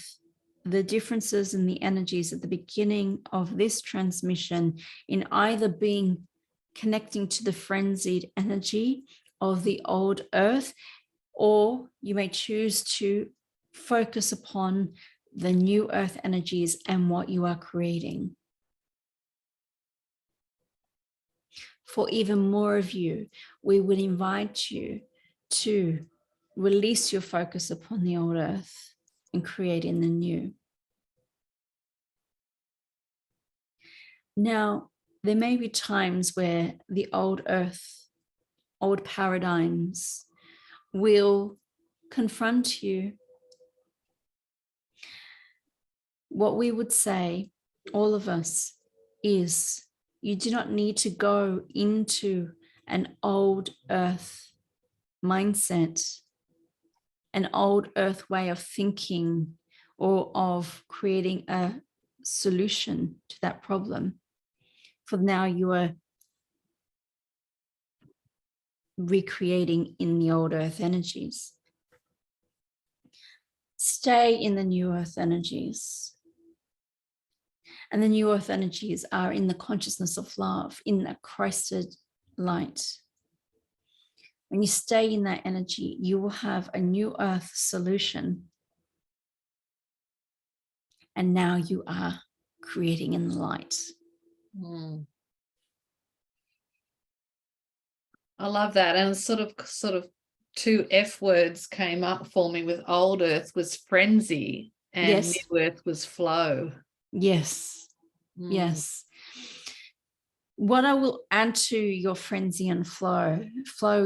the differences in the energies at the beginning of this transmission, in either being connecting to the frenzied energy of the old earth, or you may choose to focus upon the new earth energies and what you are creating. For even more of you, we would invite you to release your focus upon the old earth and create in the new. Now, there may be times where the old earth, old paradigms will confront you. What we would say, all of us, is you do not need to go into an old earth mindset, an old earth way of thinking, or of creating a solution to that problem. For now, you are recreating in the old earth energies. Stay in the new earth energies. And the new earth energies are in the consciousness of love, in that Christed light. When you stay in that energy, you will have a new earth solution. And now you are creating in the light. I love that. And sort of two F words came up for me with old earth was frenzy and Yes. new earth was flow. Yes. Yes. What I will add to your frenzy and flow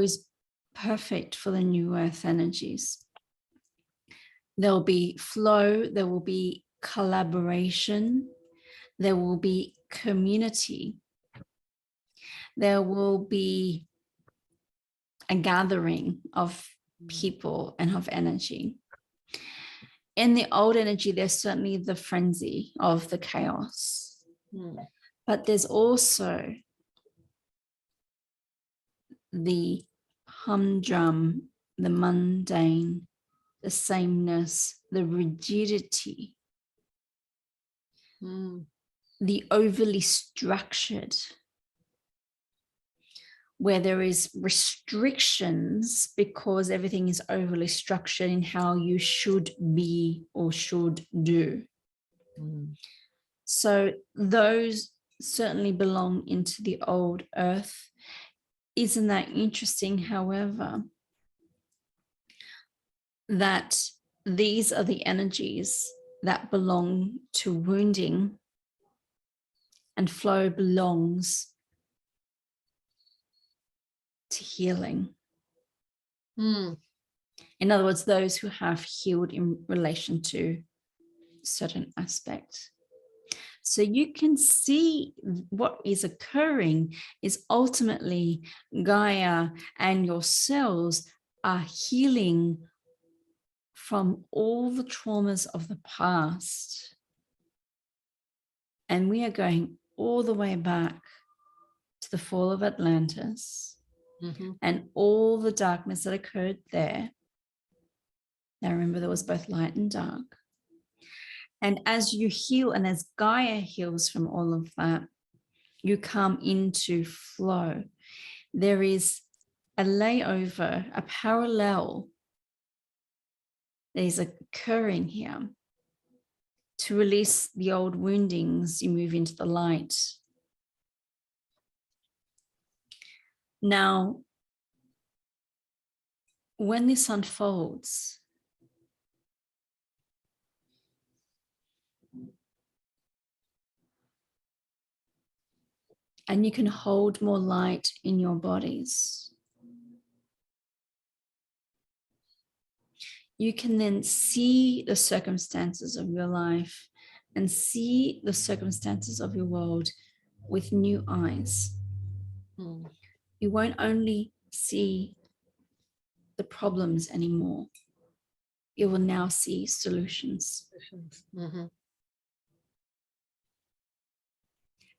is perfect for the new earth energies. There will be flow, there will be collaboration, there will be community, there will be a gathering of people and of energy. In the old energy, there's certainly the frenzy of the chaos, but there's also the humdrum, the mundane, the sameness, the rigidity, the overly structured. where there is restrictions because everything is overly structured in how you should be or should do. So those certainly belong into the old earth. Isn't that interesting, however, that these are the energies that belong to wounding, and flow belongs to healing. In other words, those who have healed in relation to certain aspects. So you can see what is occurring is ultimately Gaia and your cells are healing from all the traumas of the past. And we are going all the way back to the fall of Atlantis and all the darkness that occurred there. Now remember, there was both light and dark. And as you heal and as Gaia heals from all of that, you come into flow. There is a layover, a parallel that is occurring here. To release the old woundings, you move into the light. Now, when this unfolds, and you can hold more light in your bodies, you can then see the circumstances of your life and see the circumstances of your world with new eyes. You won't only see the problems anymore. You will now see solutions.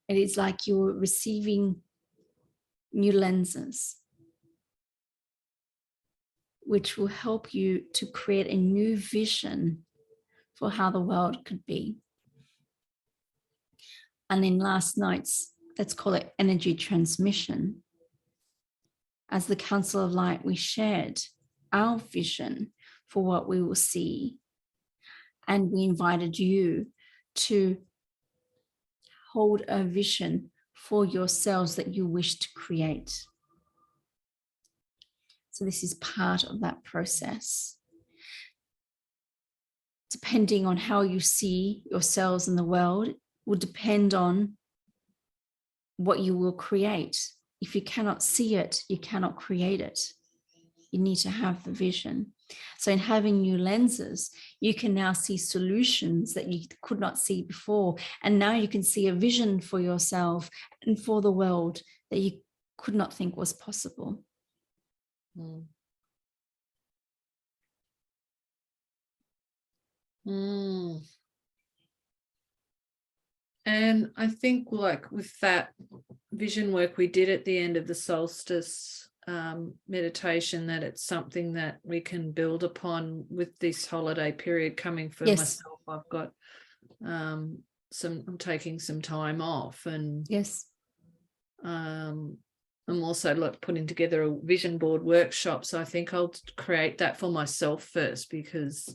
It is like you're receiving new lenses, which will help you to create a new vision for how the world could be. And in last night's, let's call it energy transmission, as the Council of Light, we shared our vision for what we will see. And we invited you to hold a vision for yourselves that you wish to create. So this is part of that process. Depending on how you see yourselves in the world will depend on what you will create. If you cannot see it, you cannot create it. You need to have the vision. So in having new lenses, you can now see solutions that you could not see before. And now you can see a vision for yourself and for the world that you could not think was possible. And I think, like, with that vision work we did at the end of the solstice meditation, that it's something that we can build upon with this holiday period coming for myself. I've got I'm taking some time off, and I'm also putting together a vision board workshop. So I think I'll create that for myself first, because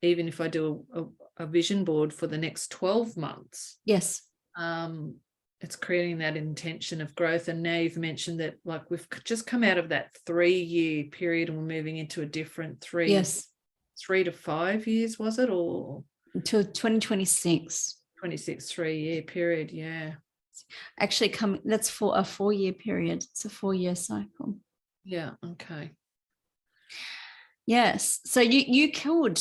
even if I do a vision board for the next 12 months, it's creating that intention of growth. And now you've mentioned that, like, we've just come out of that 3-year period and we're moving into a different 3 to 5 years, was it? Or until 2026. 3-year period, Actually, that's for a 4-year period. It's a 4-year cycle. Okay. Yes. So you could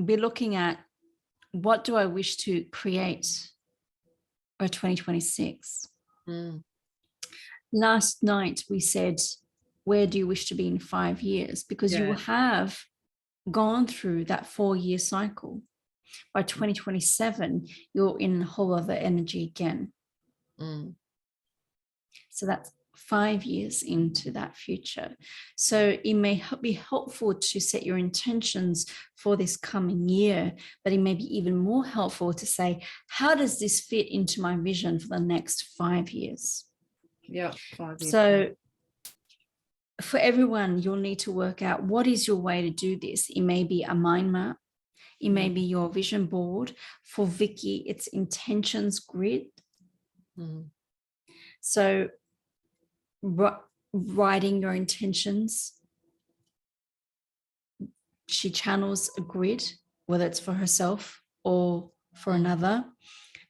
be looking at, what do I wish to create by 2026? Last night we said, where do you wish to be in 5 years? Because you will have gone through that 4-year cycle. By 2027, you're in a whole other energy again. So that's 5 years into that future. So it may be helpful to set your intentions for this coming year, but it may be even more helpful to say, how does this fit into my vision for the next 5 years? Yeah, 5 years. So for everyone, you'll need to work out what is your way to do this. It may be a mind map. It may be your vision board. For Vicky, it's intentions grid. So writing your intentions, she channels a grid, whether it's for herself or for another,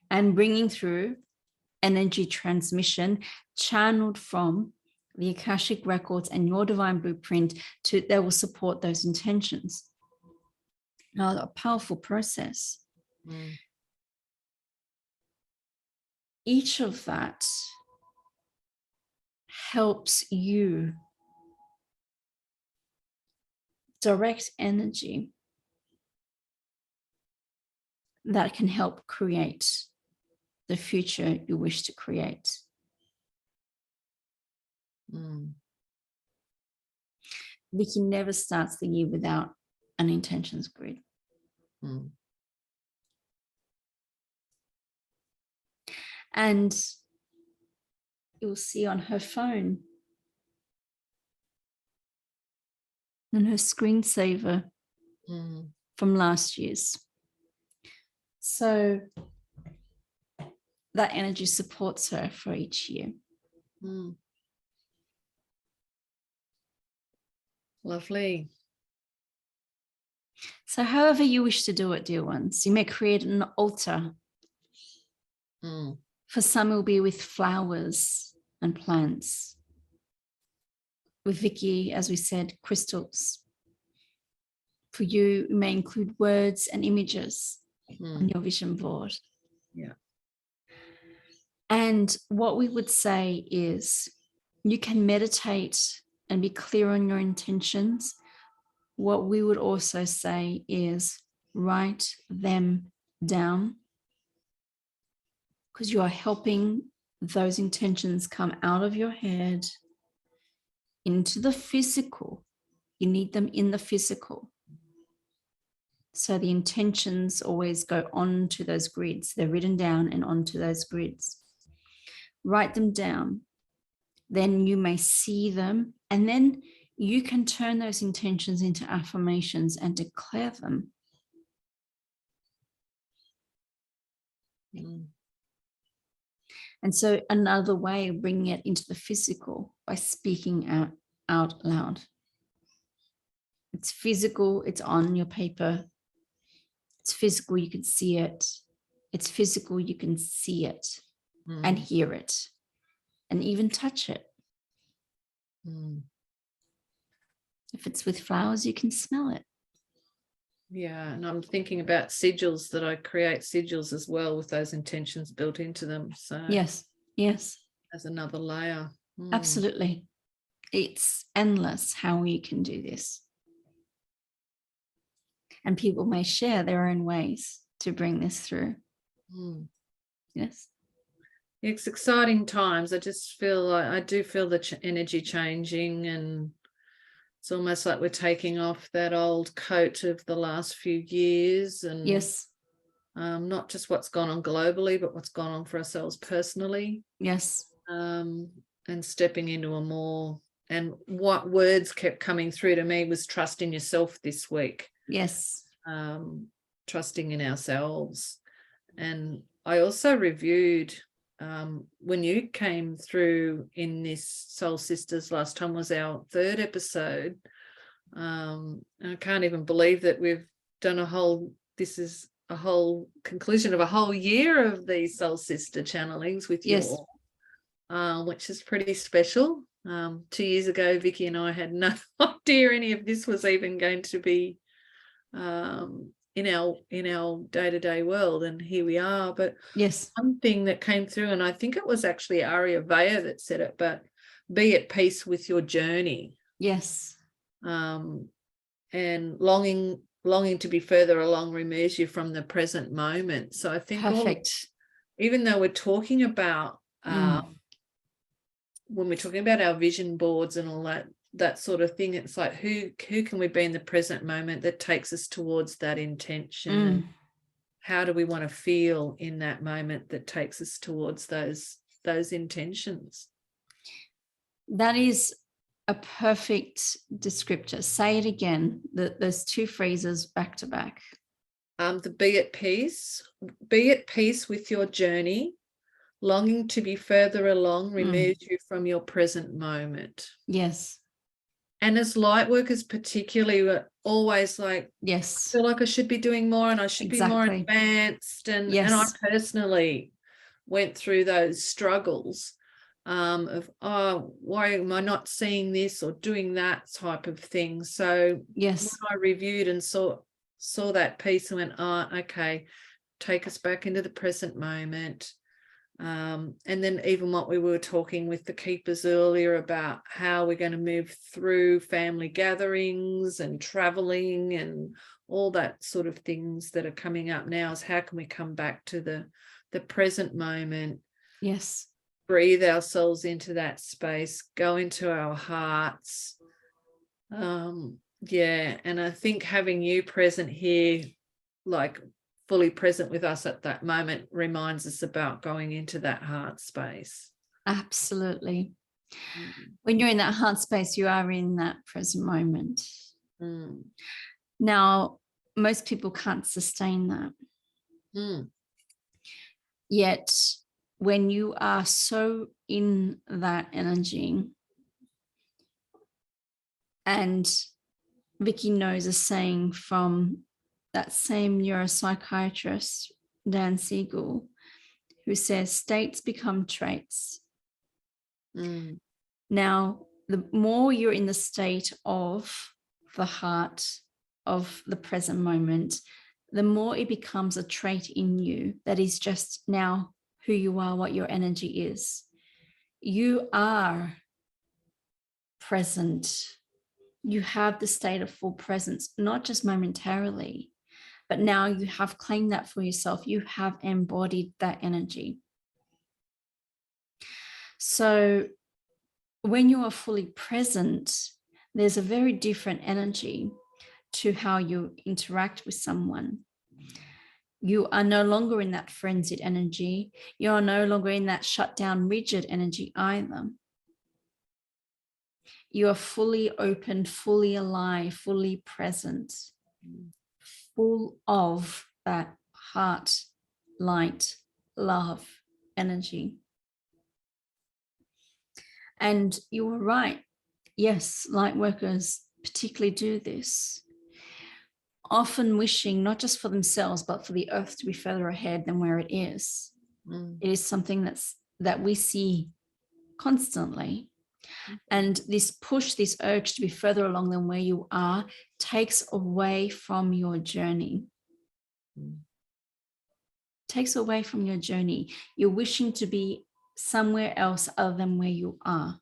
and bringing through energy transmission channeled from the Akashic Records and your divine blueprint that will support those intentions. Now, a powerful process. Each of that helps you direct energy that can help create the future you wish to create. Vicky never starts the year without an intentions grid. And you'll see on her phone, and her screensaver from last year's. So that energy supports her for each year. Lovely. So however you wish to do it, dear ones, you may create an altar. For some, it will be with flowers and plants. With Vicky, as we said, crystals. For you, it may include words and images on your vision board. Yeah. And what we would say is you can meditate and be clear on your intentions. What we would also say is write them down, because you are helping those intentions come out of your head into the physical. You need them in the physical. So the intentions always go onto those grids. They're written down and onto those grids. Write them down. Then you may see them, and then you can turn those intentions into affirmations and declare them. And so another way of bringing it into the physical by speaking out loud. It's physical, it's on your paper. It's physical, you can see it. It's physical, you can see it and hear it and even touch it. If it's with flowers, you can smell it. Yeah, and I'm thinking about sigils, that I create sigils as well with those intentions built into them. So yes, as another layer. Absolutely. It's endless how we can do this. And people may share their own ways to bring this through. Yes. It's exciting times. I just feel like I do feel the energy changing, and it's almost like we're taking off that old coat of the last few years, and yes, not just what's gone on globally, but what's gone on for ourselves personally. Yes. And stepping into a more, and what words kept coming through to me was trust in yourself this week. Yes. Trusting in ourselves. And I also reviewed when you came through in this Soul Sisters last time, was our 3rd episode. And I can't even believe that we've done this is a whole conclusion of a whole year of these Soul Sister channelings with you all, which is pretty special. 2 years ago, Vicky and I had no idea any of this was even going to be in our day-to-day world, and here we are. But one thing that came through, and I think it was actually Aria Vaya that said it, but be at peace with your journey. Yes. And longing to be further along removes you from the present moment. So I think even though we're talking about when we're talking about our vision boards and all that sort of thing, it's like who can we be in the present moment that takes us towards that intention, and how do we want to feel in that moment that takes us towards those intentions? That is a perfect descriptor. Say it again, those two phrases back to back. The be at peace with your journey. Longing to be further along removes you from your present moment. Yes. And as light workers particularly, we're always like, yes, I feel like I should be doing more and I should be more advanced. And I personally went through those struggles of, why am I not seeing this or doing that type of thing? So when I reviewed and saw that piece and went, okay, take us back into the present moment. And then even what we were talking with the keepers earlier about how we're going to move through family gatherings and traveling and all that sort of things that are coming up now, is how can we come back to the present moment? Yes. Breathe ourselves into that space, go into our hearts. And I think having you present here, like fully present with us at that moment, reminds us about going into that heart space. Absolutely. When you're in that heart space, you are in that present moment. Now, most people can't sustain that. Yet, when you are so in that energy, and Vicky knows a saying from that same neuropsychiatrist, Dan Siegel, who says states become traits. Now, the more you're in the state of the heart, of the present moment, the more it becomes a trait in you that is just now who you are, what your energy is. You are present. You have the state of full presence, not just momentarily, but now you have claimed that for yourself. You have embodied that energy. So when you are fully present, there's a very different energy to how you interact with someone. You are no longer in that frenzied energy. You are no longer in that shut down, rigid energy either. You are fully open, fully alive, fully present, full of that heart, light, love, energy. And you were right. Yes, light workers particularly do this, often wishing not just for themselves, but for the earth to be further ahead than where it is. It is something that we see constantly. And this push, this urge to be further along than where you are, takes away from your journey. Takes away from your journey. You're wishing to be somewhere else other than where you are.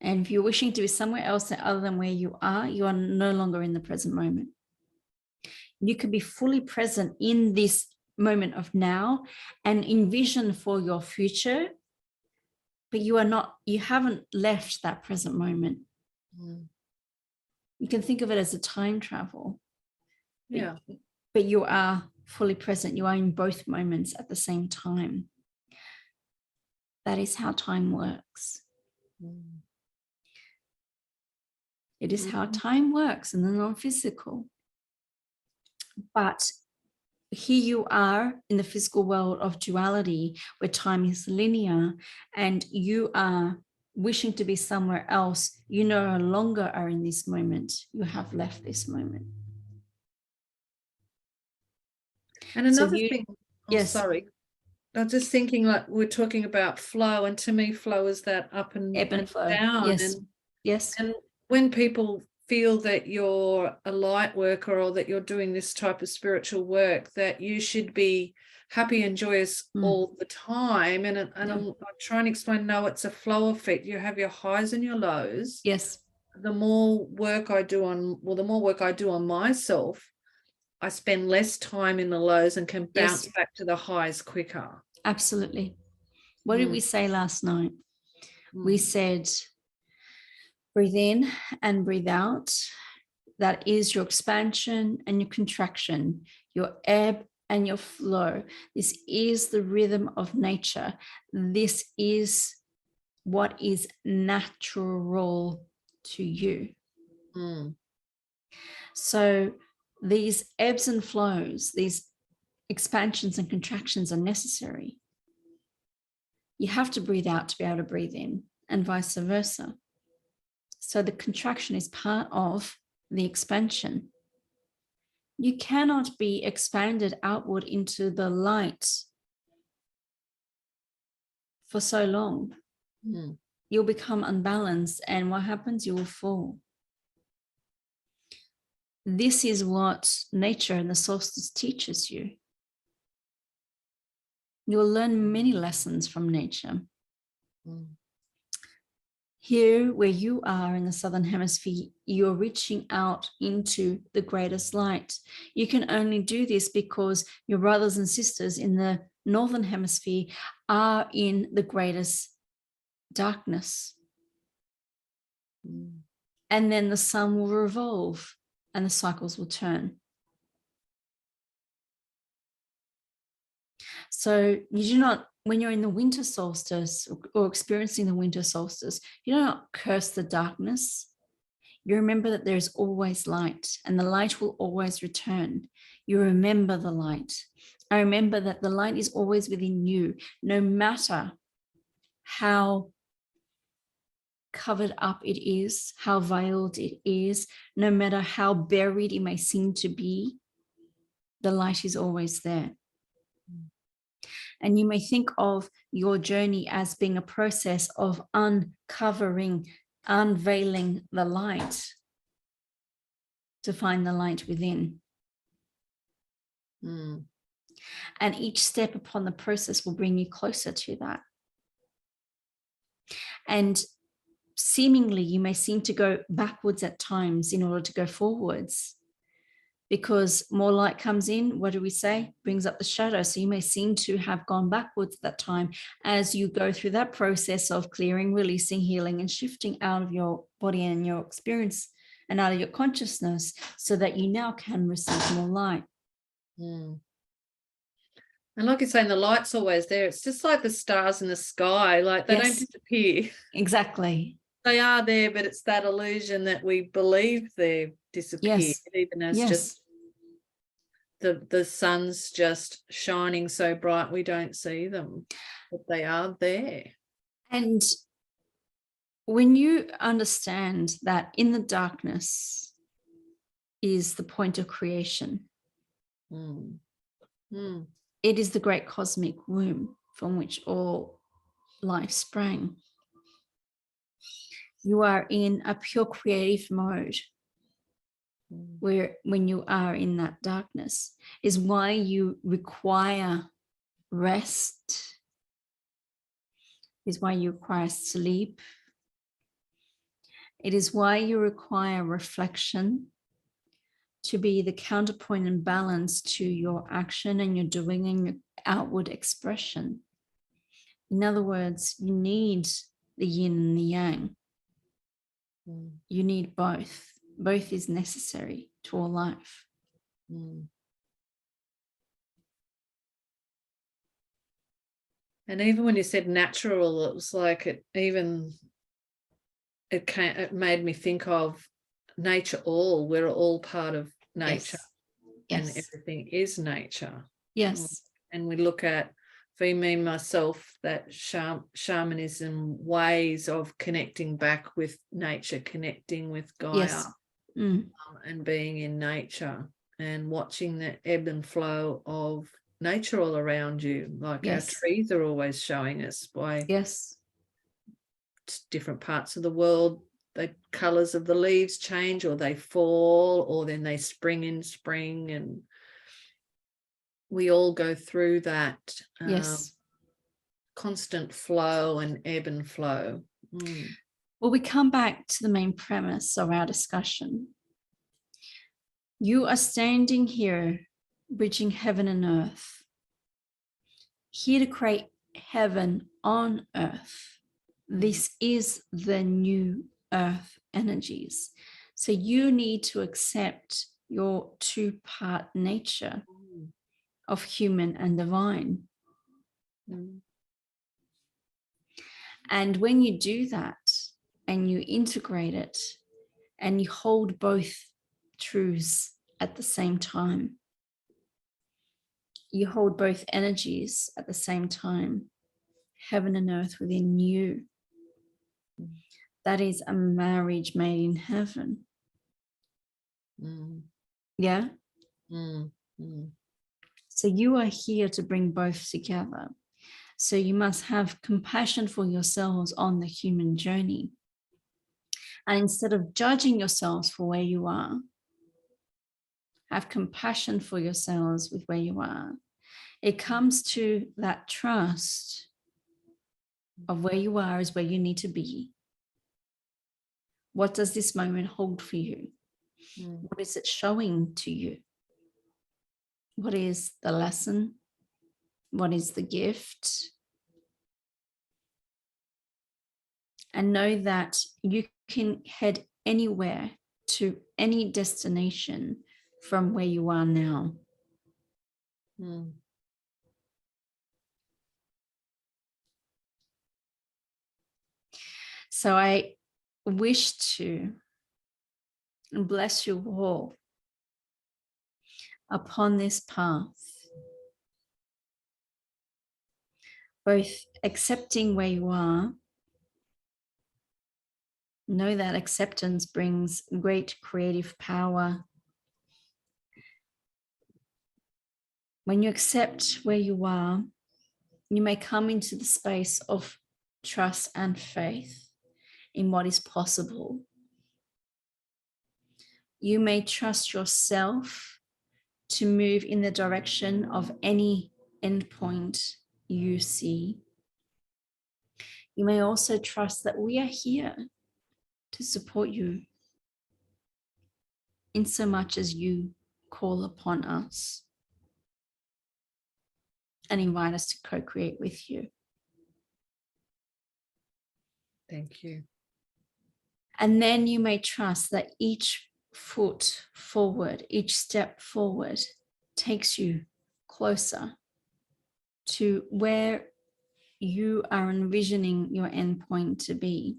And if you're wishing to be somewhere else other than where you are no longer in the present moment. You can be fully present in this moment of now and envision for your future, but you haven't left that present moment. You can think of it as a time travel. Yeah. But you are fully present. You are in both moments at the same time. That is how time works. It is how time works in the non-physical. But here you are in the physical world of duality, where time is linear, and you are wishing to be somewhere else. You no longer are in this moment. You have left this moment. And another thing, sorry, I'm just thinking, like, we're talking about flow, and to me flow is that up and ebb and flow. down. And when people feel that you're a light worker or that you're doing this type of spiritual work, that you should be happy and joyous all the time, and I'm trying to explain, no, it's a flow effect. You have your highs and your lows. The more work I do on myself, I spend less time in the lows and can bounce back to the highs quicker. Absolutely. What did we say last night? We said, breathe in and breathe out. That is your expansion and your contraction, your ebb and your flow. This is the rhythm of nature. This is what is natural to you. So these ebbs and flows, these expansions and contractions are necessary. You have to breathe out to be able to breathe in, and vice versa. So the contraction is part of the expansion. You cannot be expanded outward into the light for so long. You'll become unbalanced, and what happens? You will fall. This is what nature and the solstice teaches you. You will learn many lessons from nature. Here, where you are in the Southern Hemisphere, you're reaching out into the greatest light. You can only do this because your brothers and sisters in the Northern Hemisphere are in the greatest darkness. And then the sun will revolve and the cycles will turn. So you do not, when you're in the winter solstice or experiencing the winter solstice, you do not curse the darkness. You remember that there's always light, and the light will always return. You remember the light. I remember that the light is always within you, no matter how covered up it is, how veiled it is, no matter how buried it may seem to be, the light is always there. And you may think of your journey as being a process of uncovering, unveiling the light to find the light within. And each step upon the process will bring you closer to that. And seemingly, you may seem to go backwards at times in order to go forwards, because more light comes in. What do we say? Brings up the shadow. So you may seem to have gone backwards at that time as you go through that process of clearing, releasing, healing, and shifting out of your body and your experience and out of your consciousness, so that you now can receive more light. And like you're saying, the light's always there. It's just like the stars in the sky, like they don't disappear. Exactly. They are there, but it's that illusion that we believe they've disappeared, even as just the sun's just shining so bright we don't see them, but they are there. And when you understand that in the darkness is the point of creation, it is the great cosmic womb from which all life sprang. You are in a pure creative mode, where when you are in that darkness is why you require rest, is why you require sleep. It is why you require reflection to be the counterpoint and balance to your action and your doing and your outward expression. In other words, you need the yin and the yang. You need both. Both is necessary to all life. And even when you said natural, it was like it made me think of nature all. We're all part of nature. Yes. And everything is nature. Yes. And we look at, for me, myself, that shamanism ways of connecting back with nature, connecting with Gaia, and being in nature and watching the ebb and flow of nature all around you. Like our trees are always showing us by different parts of the world, the colours of the leaves change, or they fall, or then they spring in spring, and we all go through that constant flow and ebb and flow. Well, we come back to the main premise of our discussion. You are standing here, bridging heaven and earth, here to create heaven on earth. This is the new earth energies. So you need to accept your two-part nature of human and divine. And when you do that and you integrate it and you hold both truths at the same time, you hold both energies at the same time, heaven and earth within you. That is a marriage made in heaven. Yeah. So you are here to bring both together. So you must have compassion for yourselves on the human journey. And instead of judging yourselves for where you are, have compassion for yourselves with where you are. It comes to that trust of where you are is where you need to be. What does this moment hold for you? What is it showing to you? What is the lesson? What is the gift? And know that you can head anywhere to any destination from where you are now. So I wish to bless you all upon this path, both accepting where you are. Know that acceptance brings great creative power. When you accept where you are, you may come into the space of trust and faith in what is possible. You may trust yourself to move in the direction of any endpoint you see. You may also trust that we are here to support you in so much as you call upon us and invite us to co-create with you. Thank you. And then you may trust that each foot forward, each step forward takes you closer to where you are envisioning your endpoint to be.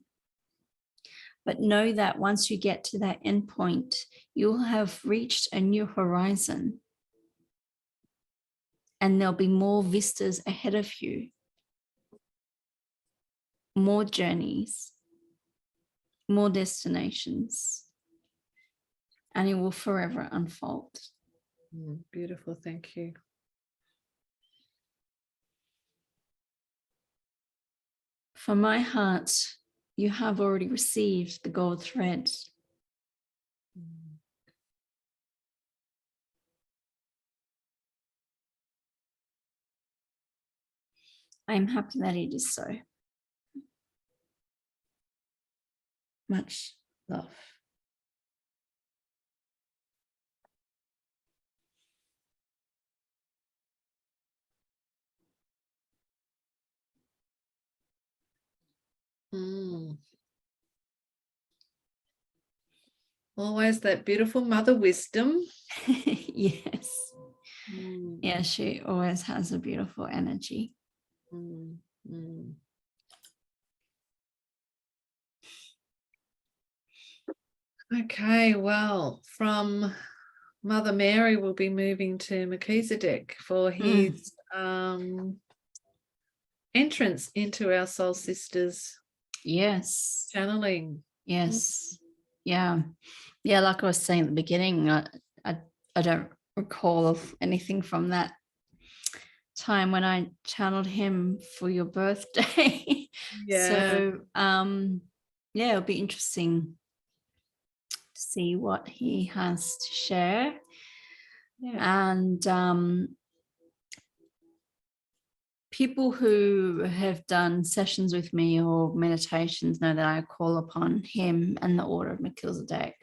But know that once you get to that endpoint, you'll have reached a new horizon. And there'll be more vistas ahead of you, more journeys, more destinations, and it will forever unfold. Beautiful, thank you. From my heart, you have already received the gold thread. I am happy that it is so. Much love. Always that beautiful mother wisdom. Yes. Yeah, she always has a beautiful energy. Okay, well, from Mother Mary, we'll be moving to Melchizedek for his entrance into our soul sisters. Yes. Channeling. Yes. Yeah. Yeah, like I was saying at the beginning, I don't recall of anything from that time when I channeled him for your birthday. Yeah. So yeah, it'll be interesting to see what he has to share. Yeah. And people who have done sessions with me or meditations know that I call upon him and the Order of Melchizedek.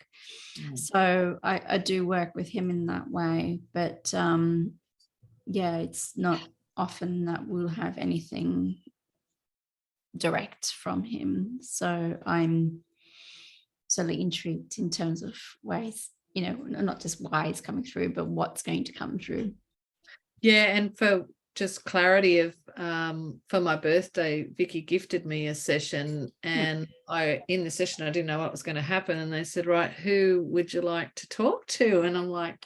So I do work with him in that way, but yeah, it's not often that we'll have anything direct from him. So I'm certainly intrigued in terms of ways, you know, not just why it's coming through, but what's going to come through. Yeah, and for just clarity of for my birthday, Vicky gifted me a session, and in the session I didn't know what was going to happen, and they said, right, who would you like to talk to? And I'm like,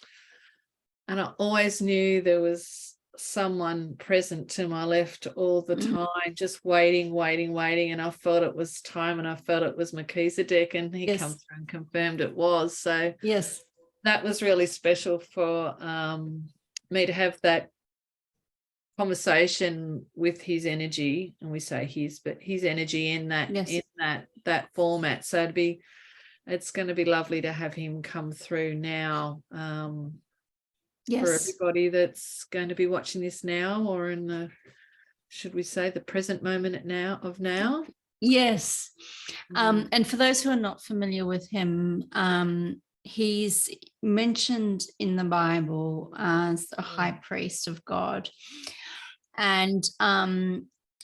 and I always knew there was someone present to my left all the time, just waiting, and I felt it was time, and I felt it was Melchizedek, and he come through and confirmed it was. So yes, that was really special for me to have that conversation with his energy, and we say his, but his energy in that format. So it's going to be lovely to have him come through now, for everybody that's going to be watching this now, or in the, should we say, the present moment of now. Yes. And for those who are not familiar with him, he's mentioned in the Bible as a high priest of God. And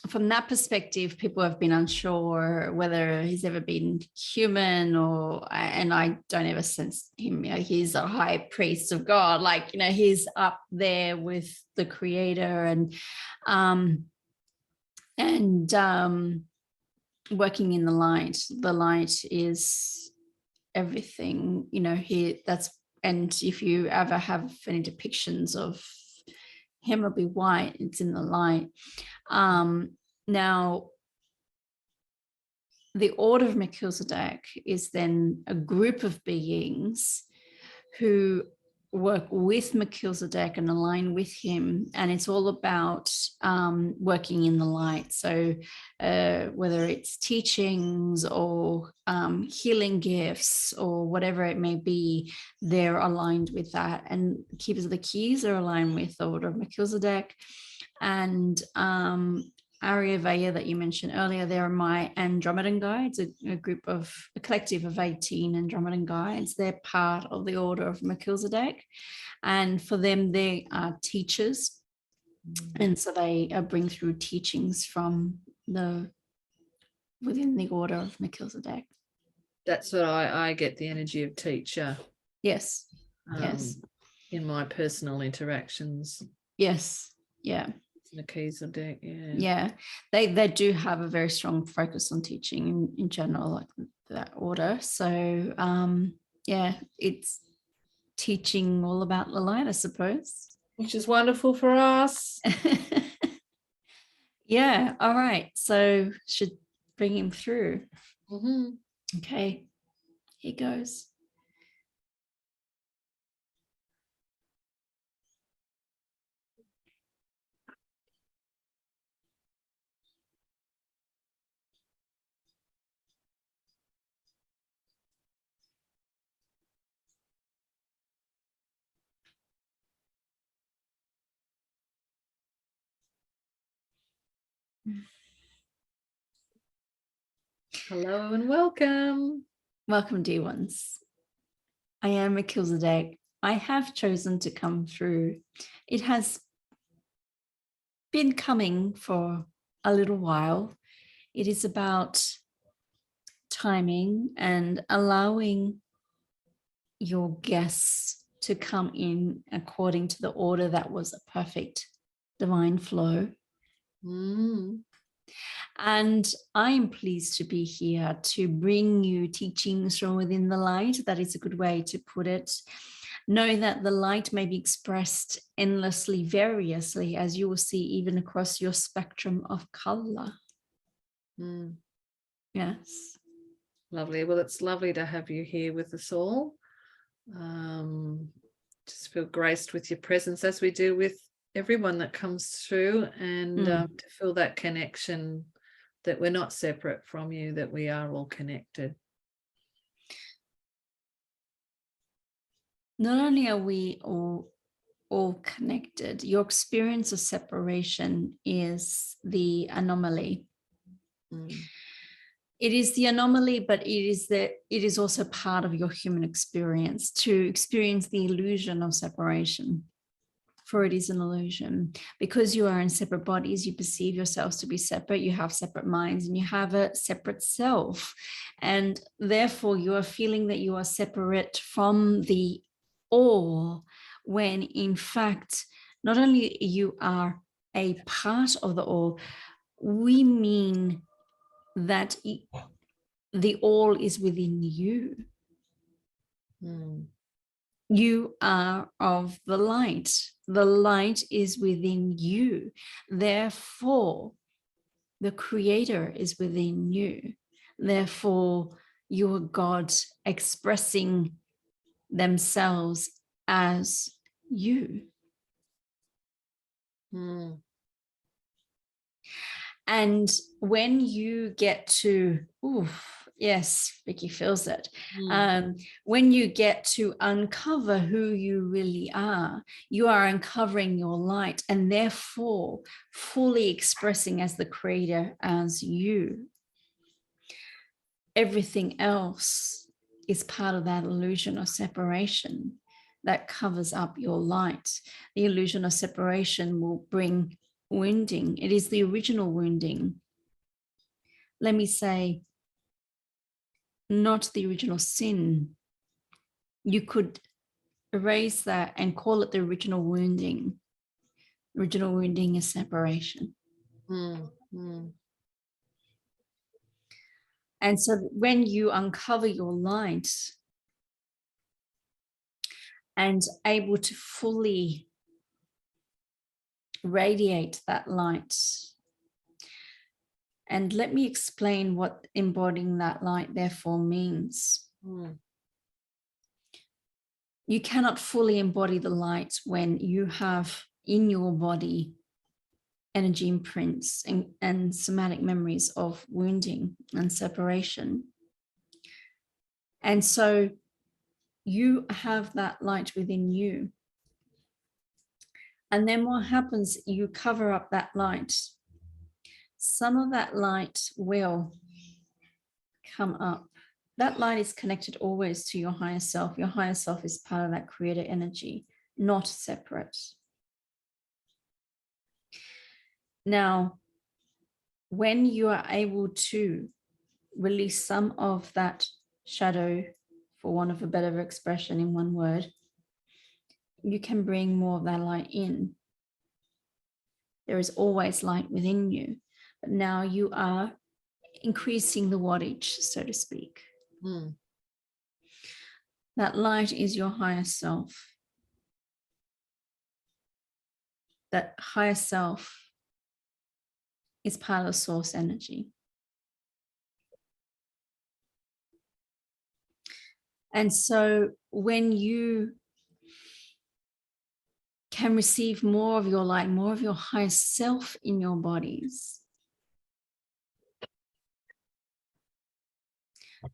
from that perspective, people have been unsure whether he's ever been human, and I don't ever sense him, he's a high priest of God, like, he's up there with the creator, and working in the light. The light is everything, and if you ever have any depictions of him, it'll be white, it's in the light. Now, the order of Melchizedek is then a group of beings who work with Melchizedek and align with him, and it's all about working in the light. So whether it's teachings or healing gifts or whatever it may be, they're aligned with that. And Keepers of the Keys are aligned with the order of Melchizedek. And Aryavaya that you mentioned earlier, they're my Andromedan guides, a collective of 18 Andromedan guides. They're part of the order of Melchizedek, and for them, they are teachers, and so they bring through teachings from within the order of Melchizedek. That's what I get the energy of teacher. Yes. Yes. In my personal interactions. Yes. Yeah. Melchizedek, yeah, they do have a very strong focus on teaching in general, like that order. So it's teaching all about the light, I suppose, which is wonderful for us. Yeah. All right, so should bring him through. Okay, here goes. Hello and welcome. Welcome, dear ones. I am Melchizedek. I have chosen to come through. It has been coming for a little while. It is about timing and allowing your guests to come in according to the order that was a perfect divine flow. And I am pleased to be here to bring you teachings from within the light. That is a good way to put it. Know that the light may be expressed endlessly, variously, as you will see even across your spectrum of color. Yes. Lovely. Well, it's lovely to have you here with us all. Just feel graced with your presence, as we do with everyone that comes through, and to feel that connection, that we're not separate from you, that we are all connected. Not only are we all connected, your experience of separation is the anomaly. It is the anomaly, but it is also part of your human experience to experience the illusion of separation. For it is an illusion. Because you are in separate bodies, you perceive yourselves to be separate, you have separate minds, and you have a separate self. And therefore, you are feeling that you are separate from the all, when in fact, not only you are a part of the all, we mean that the all is within you. You are of the light. The light is within you. Therefore, the creator is within you. Therefore, you are God expressing themselves as you. And when you get to, yes, Vicky feels it. When you get to uncover who you really are, you are uncovering your light and therefore fully expressing as the creator as you. Everything else is part of that illusion of separation that covers up your light. The illusion of separation will bring wounding. It is the original wounding. Let me say, not the original sin. You could erase that and call it the original wounding. Original wounding is separation. And so when you uncover your light and able to fully radiate that light, and let me explain what embodying that light therefore means. You cannot fully embody the light when you have in your body energy imprints and somatic memories of wounding and separation. And so you have that light within you. And then what happens, you cover up that light. Some of that light will come up. That light is connected always to your higher self. Your higher self is part of that creator energy, not separate. Now, when you are able to release some of that shadow, for want of a better expression in one word, you can bring more of that light in. There is always light within you, but now you are increasing the wattage, so to speak. That light is your higher self. That higher self is part of the source energy. And so when you can receive more of your light, more of your higher self in your bodies,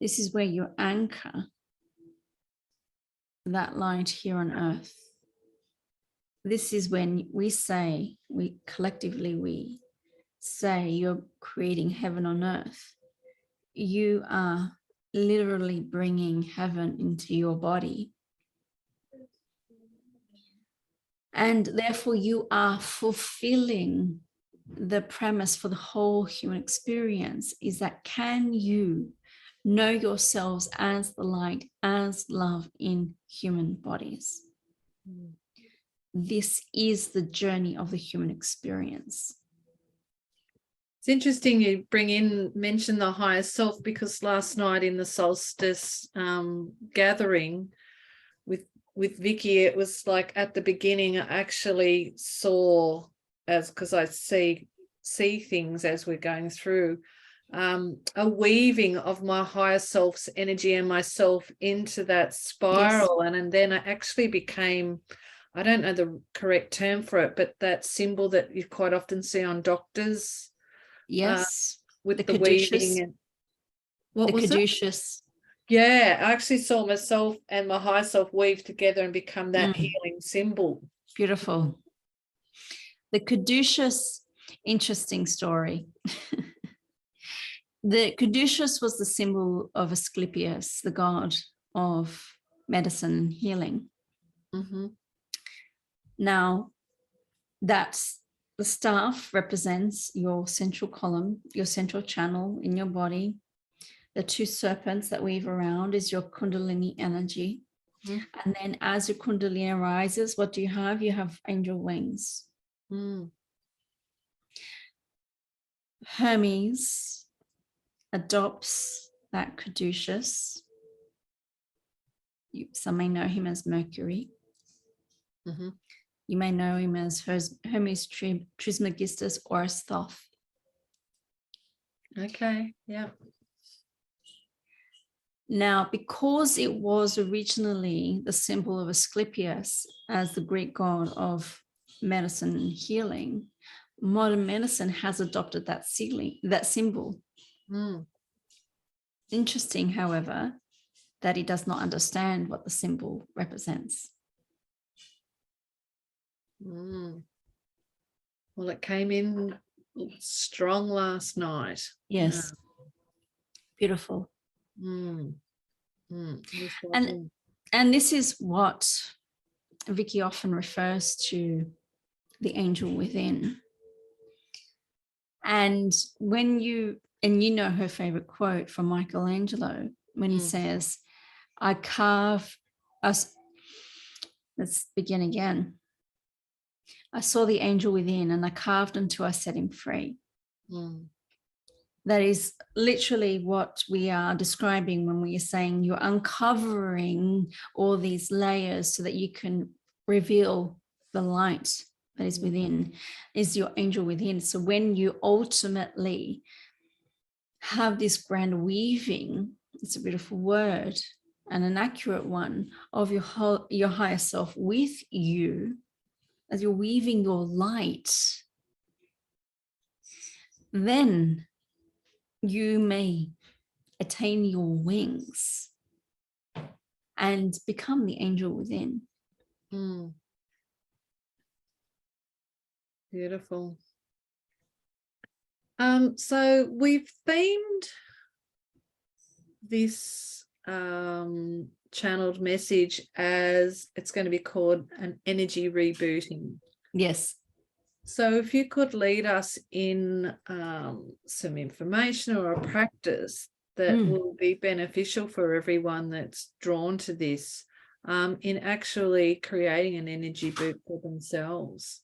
this is where you anchor that light here on earth. This is when we say, we say you're creating heaven on earth. You are literally bringing heaven into your body. And therefore you are fulfilling the premise for the whole human experience, is that can you know yourselves as the light, as love in human bodies? This is the journey of the human experience. It's interesting you mention the higher self, because last night in the solstice gathering with Vicky, it was like at the beginning I actually saw, because I see things as we're going through, a weaving of my higher self's energy and myself into that spiral. Yes. And then I actually became, I don't know the correct term for it, but that symbol that you quite often see on doctors. Yes. With the weaving. And what was caduceus. Yeah, I actually saw myself and my higher self weave together and become that healing symbol. Beautiful. The caduceus, interesting story. The caduceus was the symbol of Asclepius, the god of medicine and healing. Now, that's the staff represents your central column, your central channel in your body. The two serpents that weave around is your Kundalini energy. And then as your Kundalini rises, what do you have? You have angel wings. Hermes adopts that caduceus. Some may know him as Mercury. Mm-hmm. You may know him as Hermes Trismegistus or as Thoth. Okay, yeah. Now, because it was originally the symbol of Asclepius as the Greek god of medicine and healing, modern medicine has adopted that symbol. Mm. Interesting, however, that he does not understand what the symbol represents. Mm. Well, it came in strong last night. Yes. Beautiful. Mm. And this is what Vicky often refers to, the angel within. And when you know her favorite quote from Michelangelo, when he says, I carve us. Let's begin again. I saw the angel within and I carved until I set him free. Mm. That is literally what we are describing when we are saying you're uncovering all these layers so that you can reveal the light that is within, is your angel within. So when you ultimately have this grand weaving, it's a beautiful word and an accurate one, of your higher self with you, as you're weaving your light, then you may attain your wings and become the angel within. Mm. Beautiful. So we've themed this channeled message as it's going to be called an energy rebooting. Yes. So if you could lead us in some information or a practice that will be beneficial for everyone that's drawn to this in actually creating an energy boot for themselves.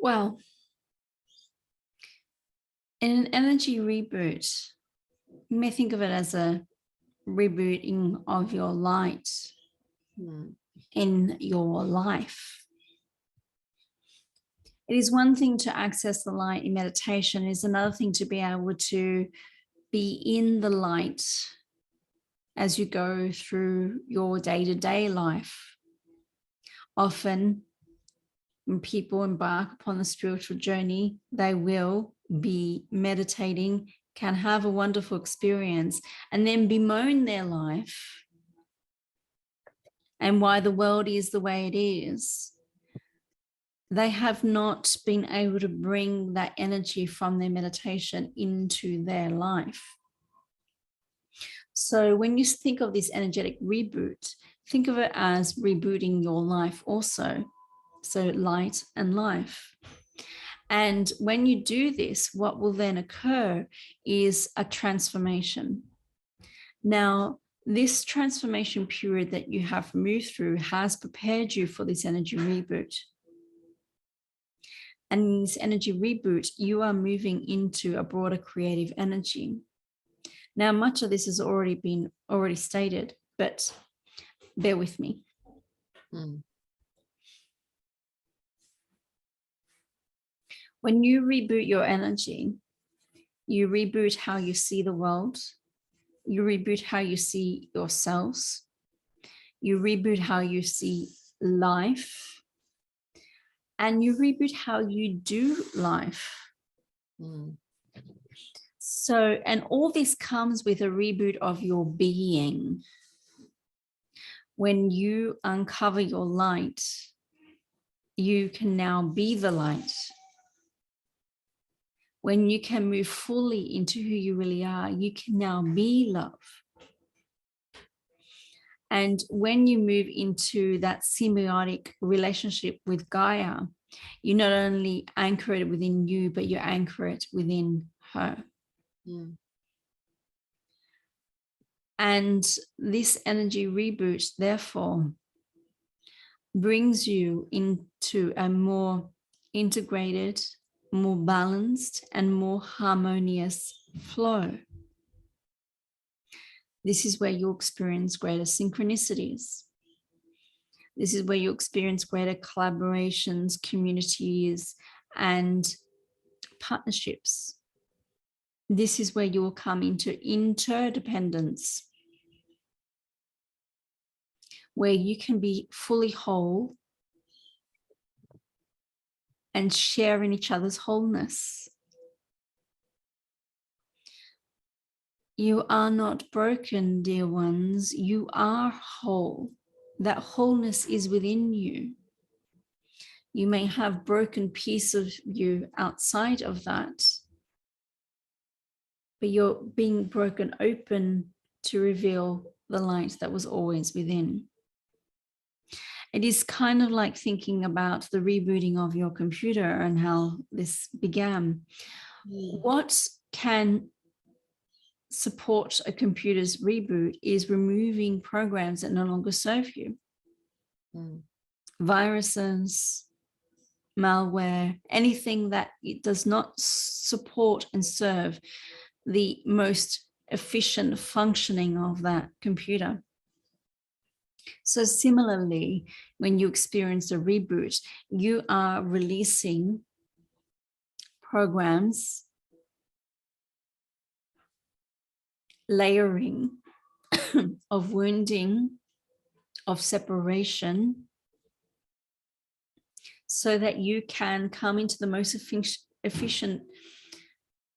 Well, in an energy reboot, you may think of it as a rebooting of your light in your life. It is one thing to access the light in meditation. It is another thing to be able to be in the light as you go through your day-to-day life. Often, when people embark upon the spiritual journey, they will be meditating, can have a wonderful experience, and then bemoan their life and why the world is the way it is. They have not been able to bring that energy from their meditation into their life. So when you think of this energetic reboot, think of it as rebooting your life also. So light and life. And when you do this, what will then occur is a transformation. Now, this transformation period that you have moved through has prepared you for this energy reboot. And in this energy reboot, you are moving into a broader creative energy. Now, much of this has already been stated, but bear with me. When you reboot your energy, you reboot how you see the world. You reboot how you see yourselves. You reboot how you see life. And you reboot how you do life. So, and all this comes with a reboot of your being. When you uncover your light, you can now be the light. When you can move fully into who you really are, you can now be love. And when you move into that symbiotic relationship with Gaia, you not only anchor it within you, but you anchor it within her. And this energy reboot, therefore, brings you into a more integrated, more balanced, and more harmonious flow. This is where you'll experience greater synchronicities. This is where you experience greater collaborations, communities, and partnerships. This is where you will come into interdependence, where you can be fully whole and share in each other's wholeness. You are not broken, dear ones. You are whole. That wholeness is within you. You may have broken piece of you outside of that, but you're being broken open to reveal the light that was always within. It is kind of like thinking about the rebooting of your computer and how this began. What can support a computer's reboot is removing programs that no longer serve you. Viruses, malware, anything that it does not support and serve the most efficient functioning of that computer. So similarly, when you experience a reboot, you are releasing programs, layering of wounding, of separation, so that you can come into the most efficient,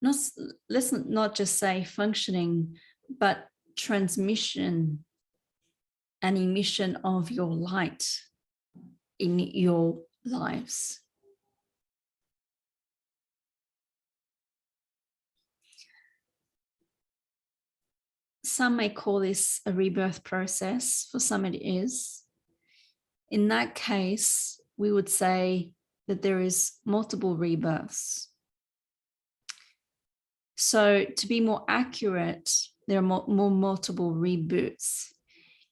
let's not just say functioning, but transmission and emission of your light in your lives. Some may call this a rebirth process. For some it is. In that case, we would say that there is multiple rebirths. So to be more accurate, there are more multiple reboots.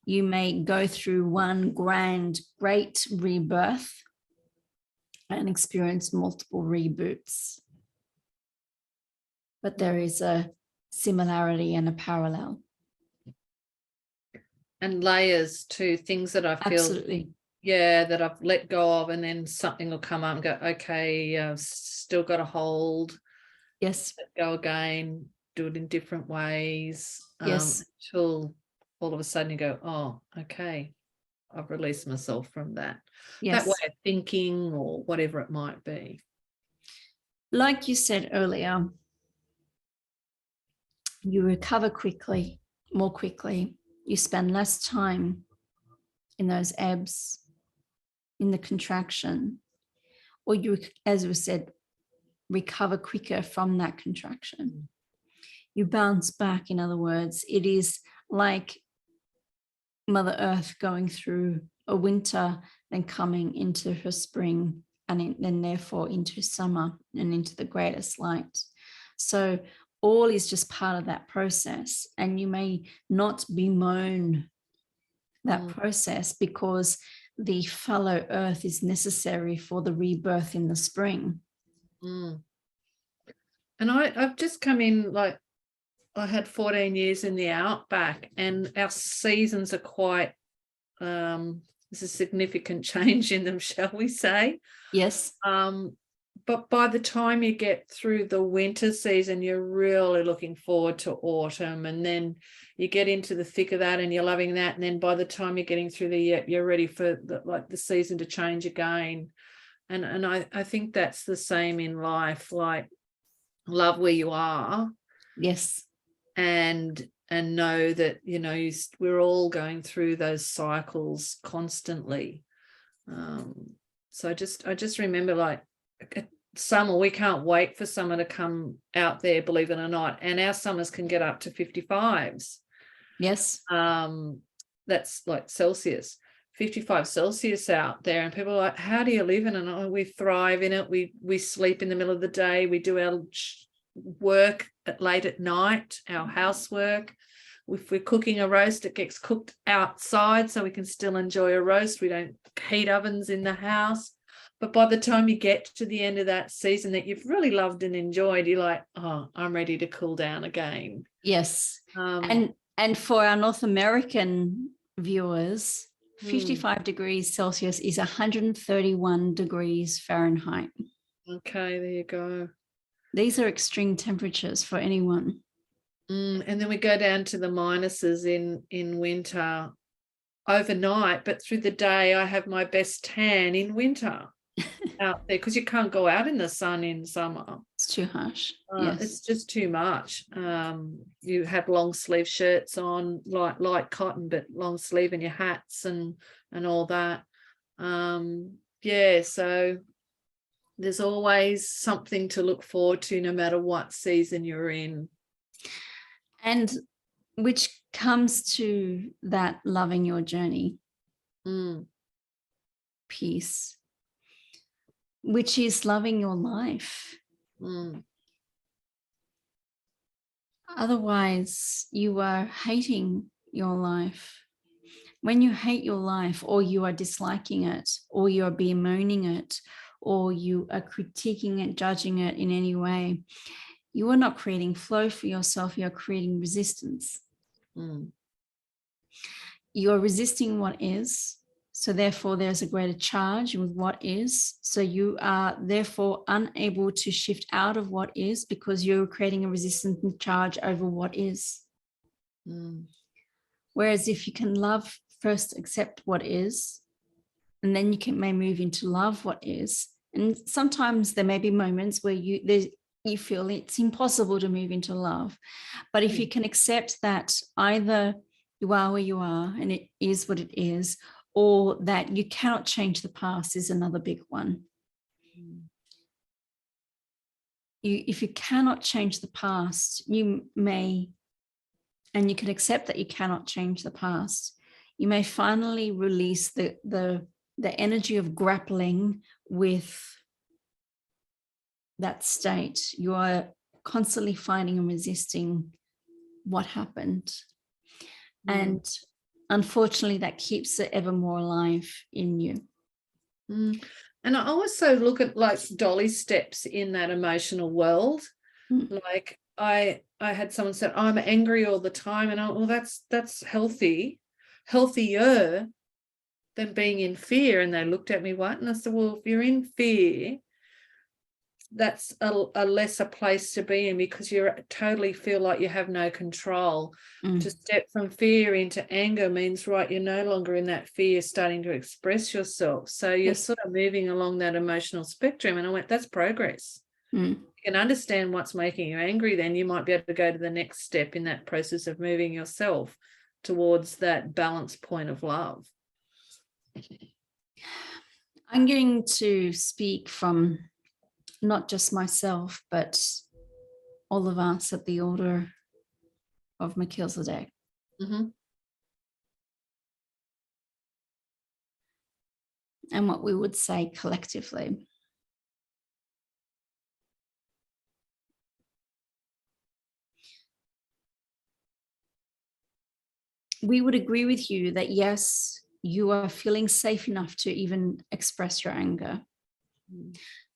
You may go through one great rebirth and experience multiple reboots. But there is a similarity and a parallel. And layers to things that I feel, absolutely, that I've let go of, and then something will come up and go, okay, I've still got a hold. Yes. Let go again, do it in different ways. Yes. Until all of a sudden you go, oh, okay, I've released myself from that. Yes. That way of thinking or whatever it might be. Like you said earlier, you recover quickly, more quickly. You spend less time in those ebbs, in the contraction, or you, as we said, recover quicker from that contraction. You bounce back, in other words. It is like Mother Earth going through a winter, then coming into her spring, and then therefore into summer and into the greatest light. So all is just part of that process, and you may not bemoan that process because the fallow earth is necessary for the rebirth in the spring. And I've just come in, like, I had 14 years in the outback, and our seasons are quite, there's a significant change in them, shall we say. Yes. But by the time you get through the winter season, you're really looking forward to autumn, and then you get into the thick of that and you're loving that, and then by the time you're getting through you're ready for the season to change again. And I think that's the same in life. Like, love where you are. Yes. And know that, we're all going through those cycles constantly. So I just remember, like, summer, we can't wait for summer to come out there, believe it or not. And our summers can get up to 55s. Yes. That's like Celsius, 55 Celsius out there. And people are like, how do you live in it? We thrive in it. We sleep in the middle of the day. We do our work late at night, our housework. if we're cooking a roast, it gets cooked outside so we can still enjoy a roast. We don't heat ovens in the house. But by the time you get to the end of that season that you've really loved and enjoyed, you're like, oh, I'm ready to cool down again. Yes. And for our North American viewers, 55 degrees Celsius is 131 degrees Fahrenheit. Okay, there you go. These are extreme temperatures for anyone. And then we go down to the minuses in winter overnight, but through the day I have my best tan in winter out there, because you can't go out in the sun in summer. It's too harsh. Yes. It's just too much. You have long sleeve shirts on, light cotton, but long sleeve, and your hats and all that. So there's always something to look forward to no matter what season you're in. And which comes to that loving your journey piece, which is loving your life. Otherwise, you are hating your life. When you hate your life, or you are disliking it, or you are bemoaning it, or you are critiquing it, judging it in any way, you are not creating flow for yourself. You are creating resistance. You are resisting what is. So therefore, there's a greater charge with what is. So you are therefore unable to shift out of what is, because you're creating a resistance charge over what is. Whereas if you can love, first accept what is, and then you may move into love what is. And sometimes there may be moments where you feel it's impossible to move into love. But if you can accept that either you are where you are and it is what it is, or that you cannot change the past, is another big one. If you cannot change the past, you may, and you can accept that you cannot change the past, you may finally release the energy of grappling with that state. You are constantly fighting and resisting what happened. And unfortunately, that keeps it ever more alive in you. And I also look at like dolly steps in that emotional world. Like I had someone say, I'm angry all the time, and that's healthier than being in fear. And they looked at me, what? And I said, well, if you're in fear, that's a lesser place to be in, because you totally feel like you have no control. To step from fear into anger means, right, you're no longer in that fear, starting to express yourself. So you're sort of moving along that emotional spectrum. And I went, that's progress. You can understand what's making you angry, then you might be able to go to the next step in that process of moving yourself towards that balance point of love. I'm going to speak from not just myself, but all of us at the order of Melchizedek. And what we would say collectively. We would agree with you that, yes, you are feeling safe enough to even express your anger.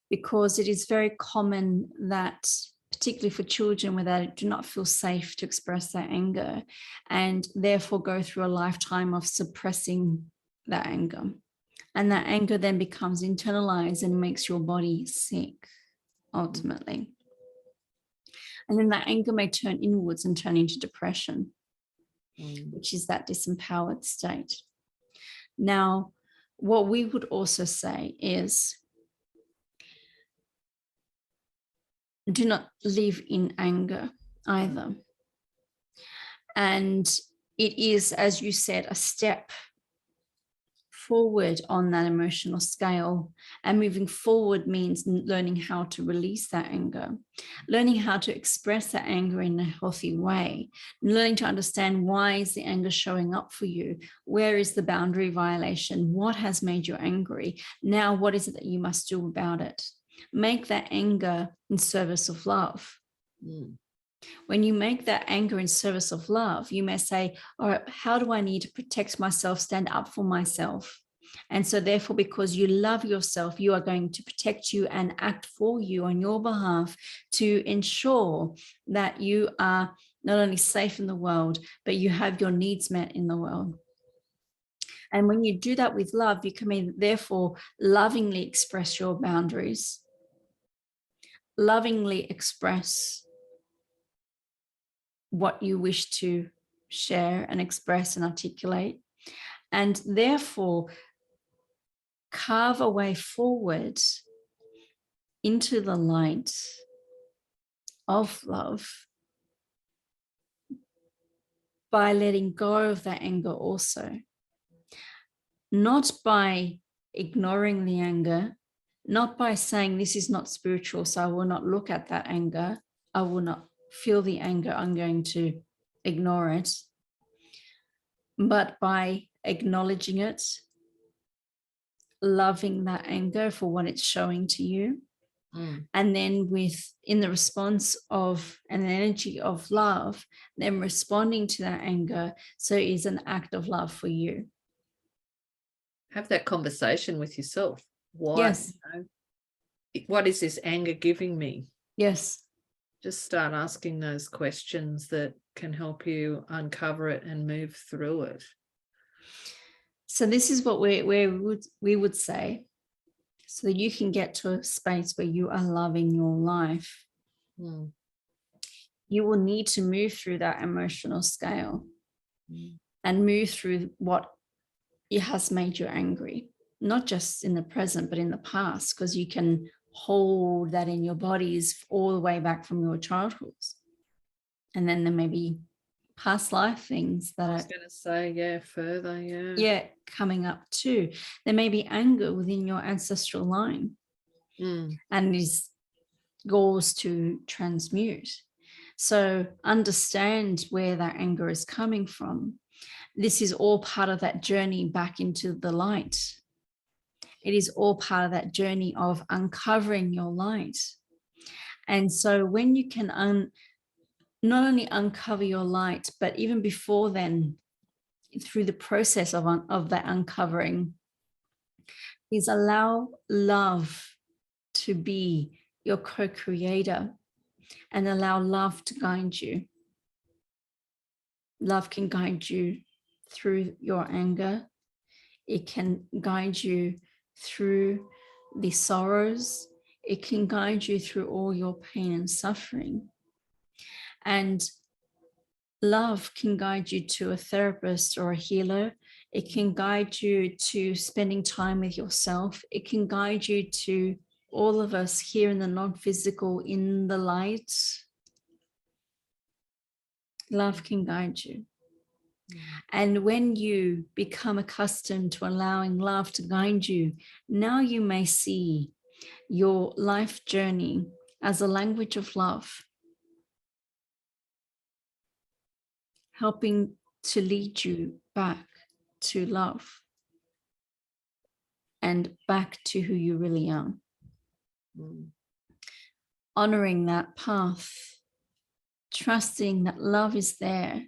Because it is very common that, particularly for children, where they do not feel safe to express their anger, and therefore go through a lifetime of suppressing that anger. And that anger then becomes internalized and makes your body sick, ultimately. And then that anger may turn inwards and turn into depression, which is that disempowered state. Now, what we would also say is, do not live in anger either. And it is, as you said, a step forward on that emotional scale. And moving forward means learning how to release that anger, learning how to express that anger in a healthy way, learning to understand, why is the anger showing up for you? Where is the boundary violation? What has made you angry? Now, what is it that you must do about it? Make that anger in service of love. When you make that anger in service of love, you may say, all right, how do I need to protect myself, stand up for myself? And so therefore, because you love yourself, you are going to protect you and act for you on your behalf to ensure that you are not only safe in the world, but you have your needs met in the world. And when you do that with love, you can therefore lovingly express your boundaries, lovingly express what you wish to share and express and articulate, and therefore carve a way forward into the light of love by letting go of that anger also. Not by ignoring the anger, not by saying this is not spiritual, so I will not look at that anger, I will not feel the anger, I'm going to ignore it, but by acknowledging it, loving that anger for what it's showing to you, and then in the response of an energy of love, then responding to that anger, so it is an act of love for you. Have that conversation with yourself. Why? Yes. What is this anger giving me? Yes. Just start asking those questions that can help you uncover it and move through it. So this is what we would say, so that you can get to a space where you are loving your life. You will need to move through that emotional scale and move through what it has made you angry, not just in the present, but in the past, because you can hold that in your bodies all the way back from your childhood. And then there may be past life things that I was going to say, further, coming up too. There may be anger within your ancestral line, and is goals to transmute. So understand where that anger is coming from. This is all part of that journey back into the light. It is all part of that journey of uncovering your light. And so when you can not only uncover your light, but even before then, through the process of that uncovering, is allow love to be your co-creator and allow love to guide you. Love can guide you through your anger. It can guide you through the sorrows. It can guide you through all your pain and suffering. And love can guide you to a therapist or a healer. It can guide you to spending time with yourself. It can guide you to all of us here in the non-physical, in the light. Love can guide you. And when you become accustomed to allowing love to guide you, now you may see your life journey as a language of love, helping to lead you back to love and back to who you really are. Honoring that path, trusting that love is there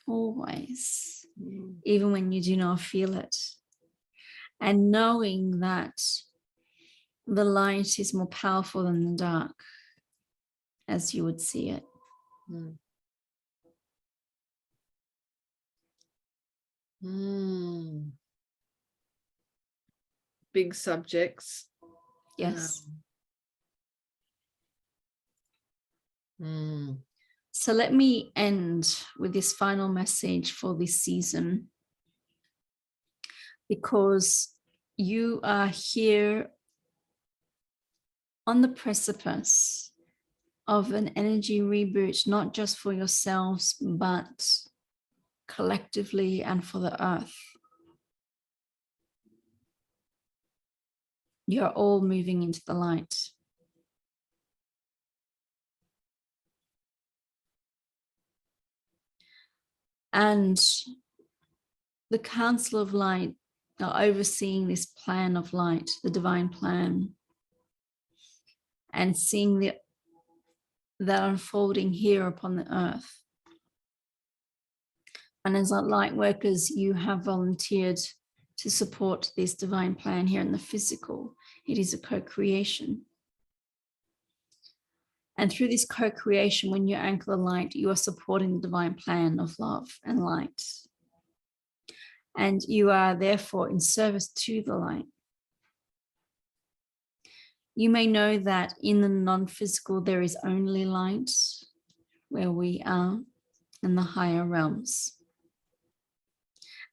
always, even when you do not feel it, and knowing that the light is more powerful than the dark, as you would see it. Big subjects. Yes. So let me end with this final message for this season, because you are here on the precipice of an energy reboot, not just for yourselves, but collectively and for the earth. You're all moving into the light. And the Council of Light are overseeing this plan of light, the divine plan, and seeing that are unfolding here upon the earth. And as light workers, you have volunteered to support this divine plan here in the physical. It is a co-creation. And through this co-creation, when you anchor the light, you are supporting the divine plan of love and light. And you are therefore in service to the light. You may know that in the non-physical, there is only light where we are in the higher realms.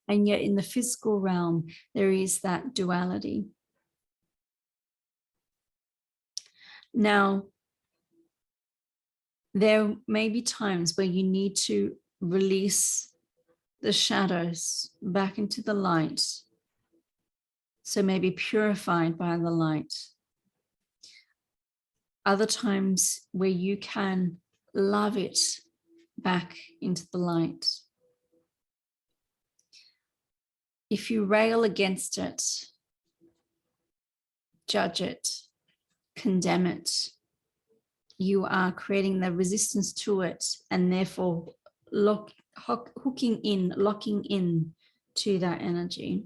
And yet in the physical realm, there is that duality. Now, there may be times where you need to release the shadows back into the light, so maybe purified by the light. Other times where you can love it back into the light. If you rail against it, judge it, condemn it, you are creating the resistance to it, and therefore locking in to that energy.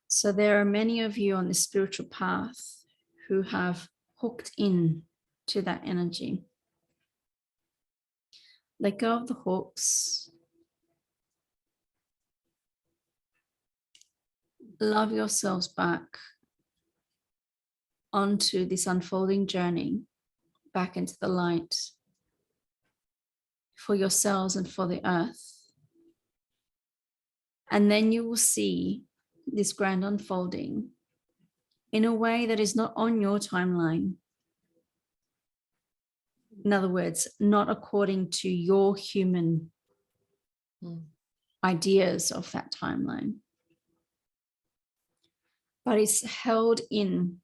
So there are many of you on the spiritual path who have hooked in to that energy. Let go of the hooks. Love yourselves back onto this unfolding journey, back into the light for yourselves and for the earth. And then you will see this grand unfolding in a way that is not on your timeline. In other words, not according to your human ideas of that timeline. But it's held in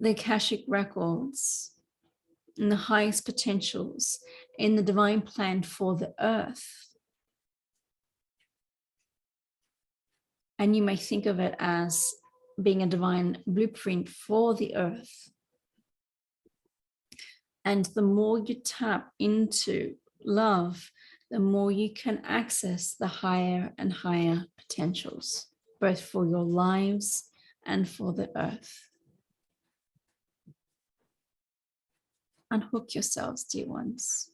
the Akashic Records, in the highest potentials, in the divine plan for the earth. And you may think of it as being a divine blueprint for the earth. And the more you tap into love, the more you can access the higher and higher potentials, both for your lives and for the earth. Unhook yourselves, dear ones.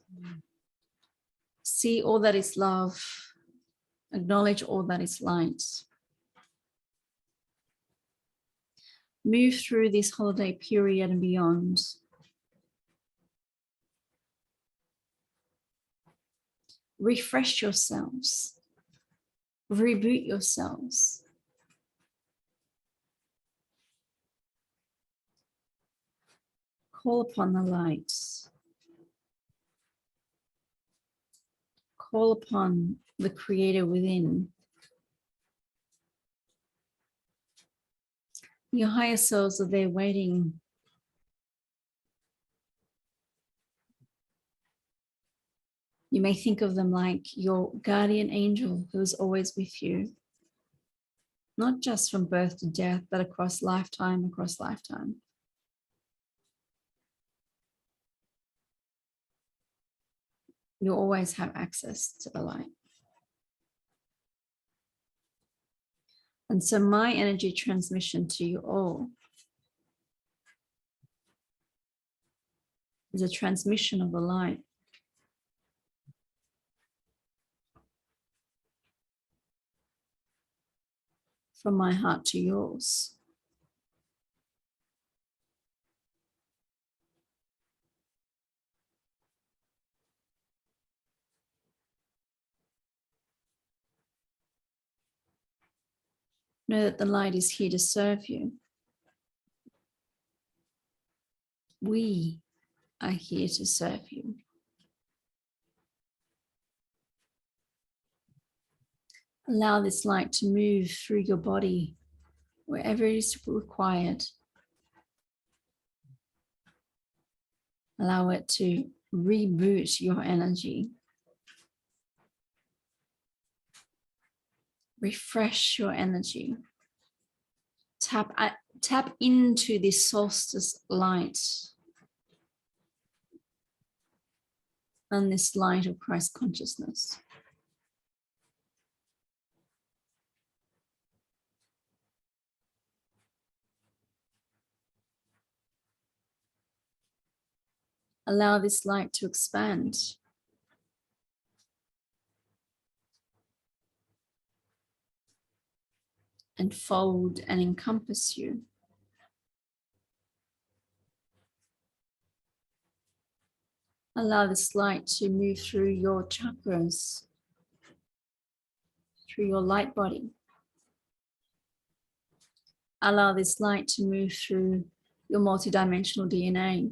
See all that is love. Acknowledge all that is light. Move through this holiday period and beyond. Refresh yourselves. Reboot yourselves. Call upon the light. Call upon the Creator within. Your higher selves are there waiting. You may think of them like your guardian angel who is always with you, not just from birth to death, but across lifetime. You always have access to the light. And so my energy transmission to you all is a transmission of the light. From my heart to yours. Know that the light is here to serve you. We are here to serve you. Allow this light to move through your body wherever it is required. Allow it to reboot your energy. Refresh your energy. Tap tap into this solstice light and this light of Christ consciousness. Allow this light to expand. And fold and encompass you. Allow this light to move through your chakras, through your light body. Allow this light to move through your multidimensional DNA.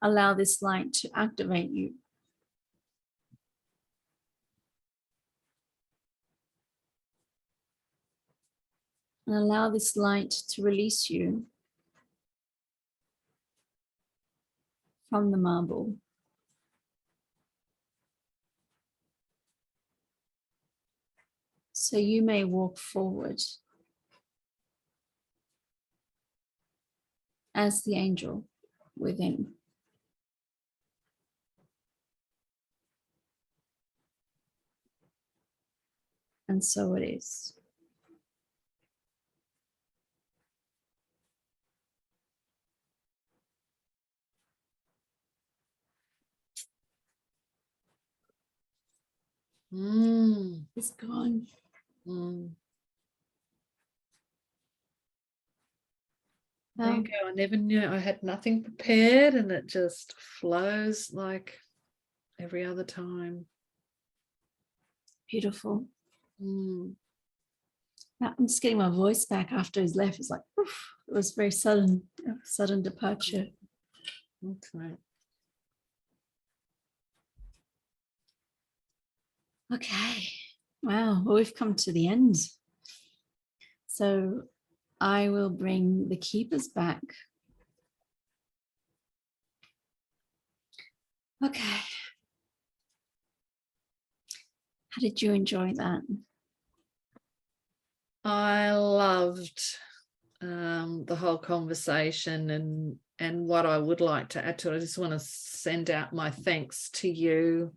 Allow this light to activate you. And allow this light to release you from the marble. So you may walk forward as the angel within. And so it is. It's gone. There you go. I never knew. I had nothing prepared, and it just flows like every other time. Beautiful. I'm just getting my voice back after he's left. It's like, oof, it was very sudden departure. Okay. Okay. Wow. Well, we've come to the end. So I will bring the keepers back. Okay. How did you enjoy that? I loved the whole conversation, and what I would like to add to it. I just want to send out my thanks to you,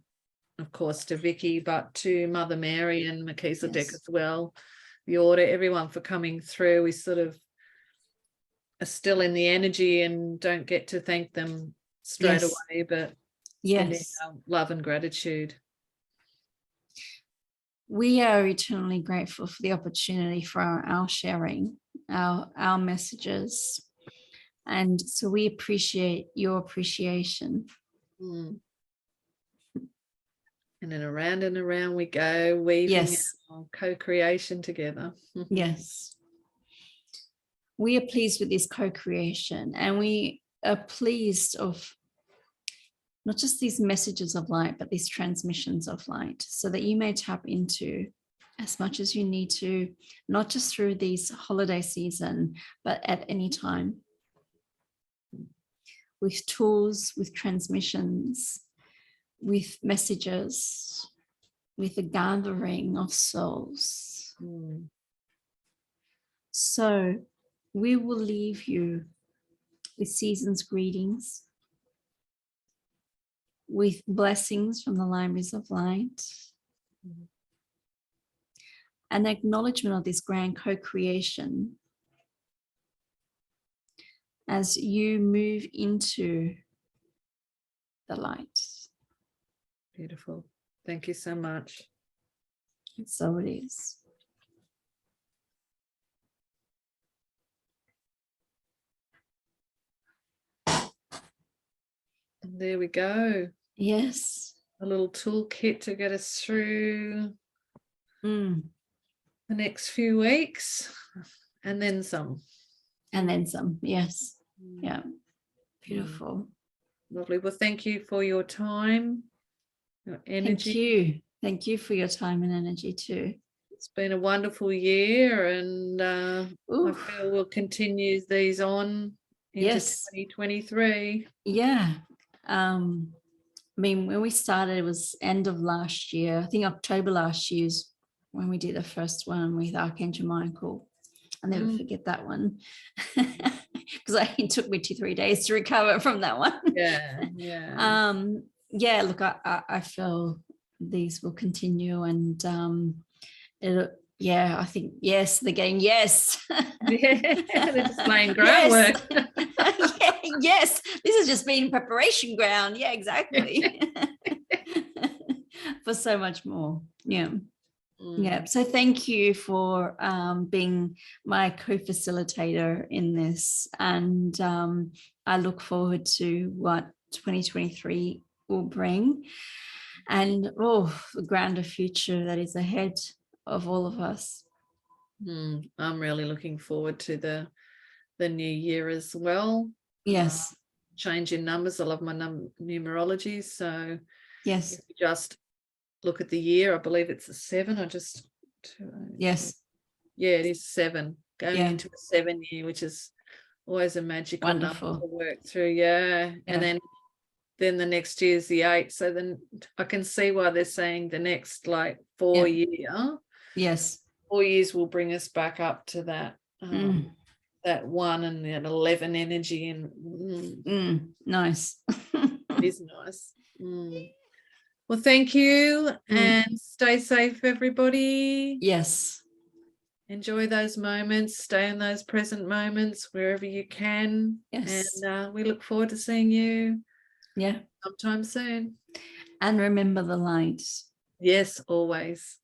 of course, to Vicky, but to Mother Mary and Melchizedek as well, the order, everyone for coming through. We sort of are still in the energy and don't get to thank them straight away, but sending our love and gratitude. We are eternally grateful for the opportunity for our sharing, our messages. And so we appreciate your appreciation. And then around and around we go, weaving our co-creation together. Yes. We are pleased with this co-creation, and we are pleased of not just these messages of light, but these transmissions of light, so that you may tap into as much as you need to, not just through these holiday season, but at any time, with tools, with transmissions, with messages, with a gathering of souls. So we will leave you with season's greetings, with blessings from the libraries of light, an acknowledgement of this grand co-creation as you move into the light. Beautiful. Thank you so much. And so it is. And there we go. Yes. A little toolkit to get us through the next few weeks, and then some. And then some, yes. Yeah. Beautiful. Lovely. Well, thank you for your time, your energy. Thank you. Thank you for your time and energy too. It's been a wonderful year, and I feel we'll continue these on into 2023. Yeah. I mean, when we started, it was end of last year. I think October last year when we did the first one with Archangel Michael. I'll never forget that one, because it took me 2-3 days to recover from that one. Yeah. Look, I feel these will continue, and I think they're getting yes. They're just laying groundwork. Yes, this has just been preparation ground. Yeah, exactly. For so much more. Yeah. Yeah. So thank you for being my co-facilitator in this. And I look forward to what 2023 will bring, and the grander future that is ahead of all of us. I'm really looking forward to the new year as well. Yes. Change in numbers. I love my numerology. So yes, if you just look at the year, I believe it's a 7. Yes. Yeah, it is 7. Going into a 7 year, which is always a magical Wonderful number to work through. Yeah. And then the next year is the 8. So then I can see why they're saying the next 4 year. Yes. 4 years will bring us back up to that that 1 and that 11 energy, and nice. it is nice. Well, thank you, and stay safe, everybody. Yes. Enjoy those moments, stay in those present moments wherever you can. Yes. And we look forward to seeing you sometime soon. And remember the light. Yes, always.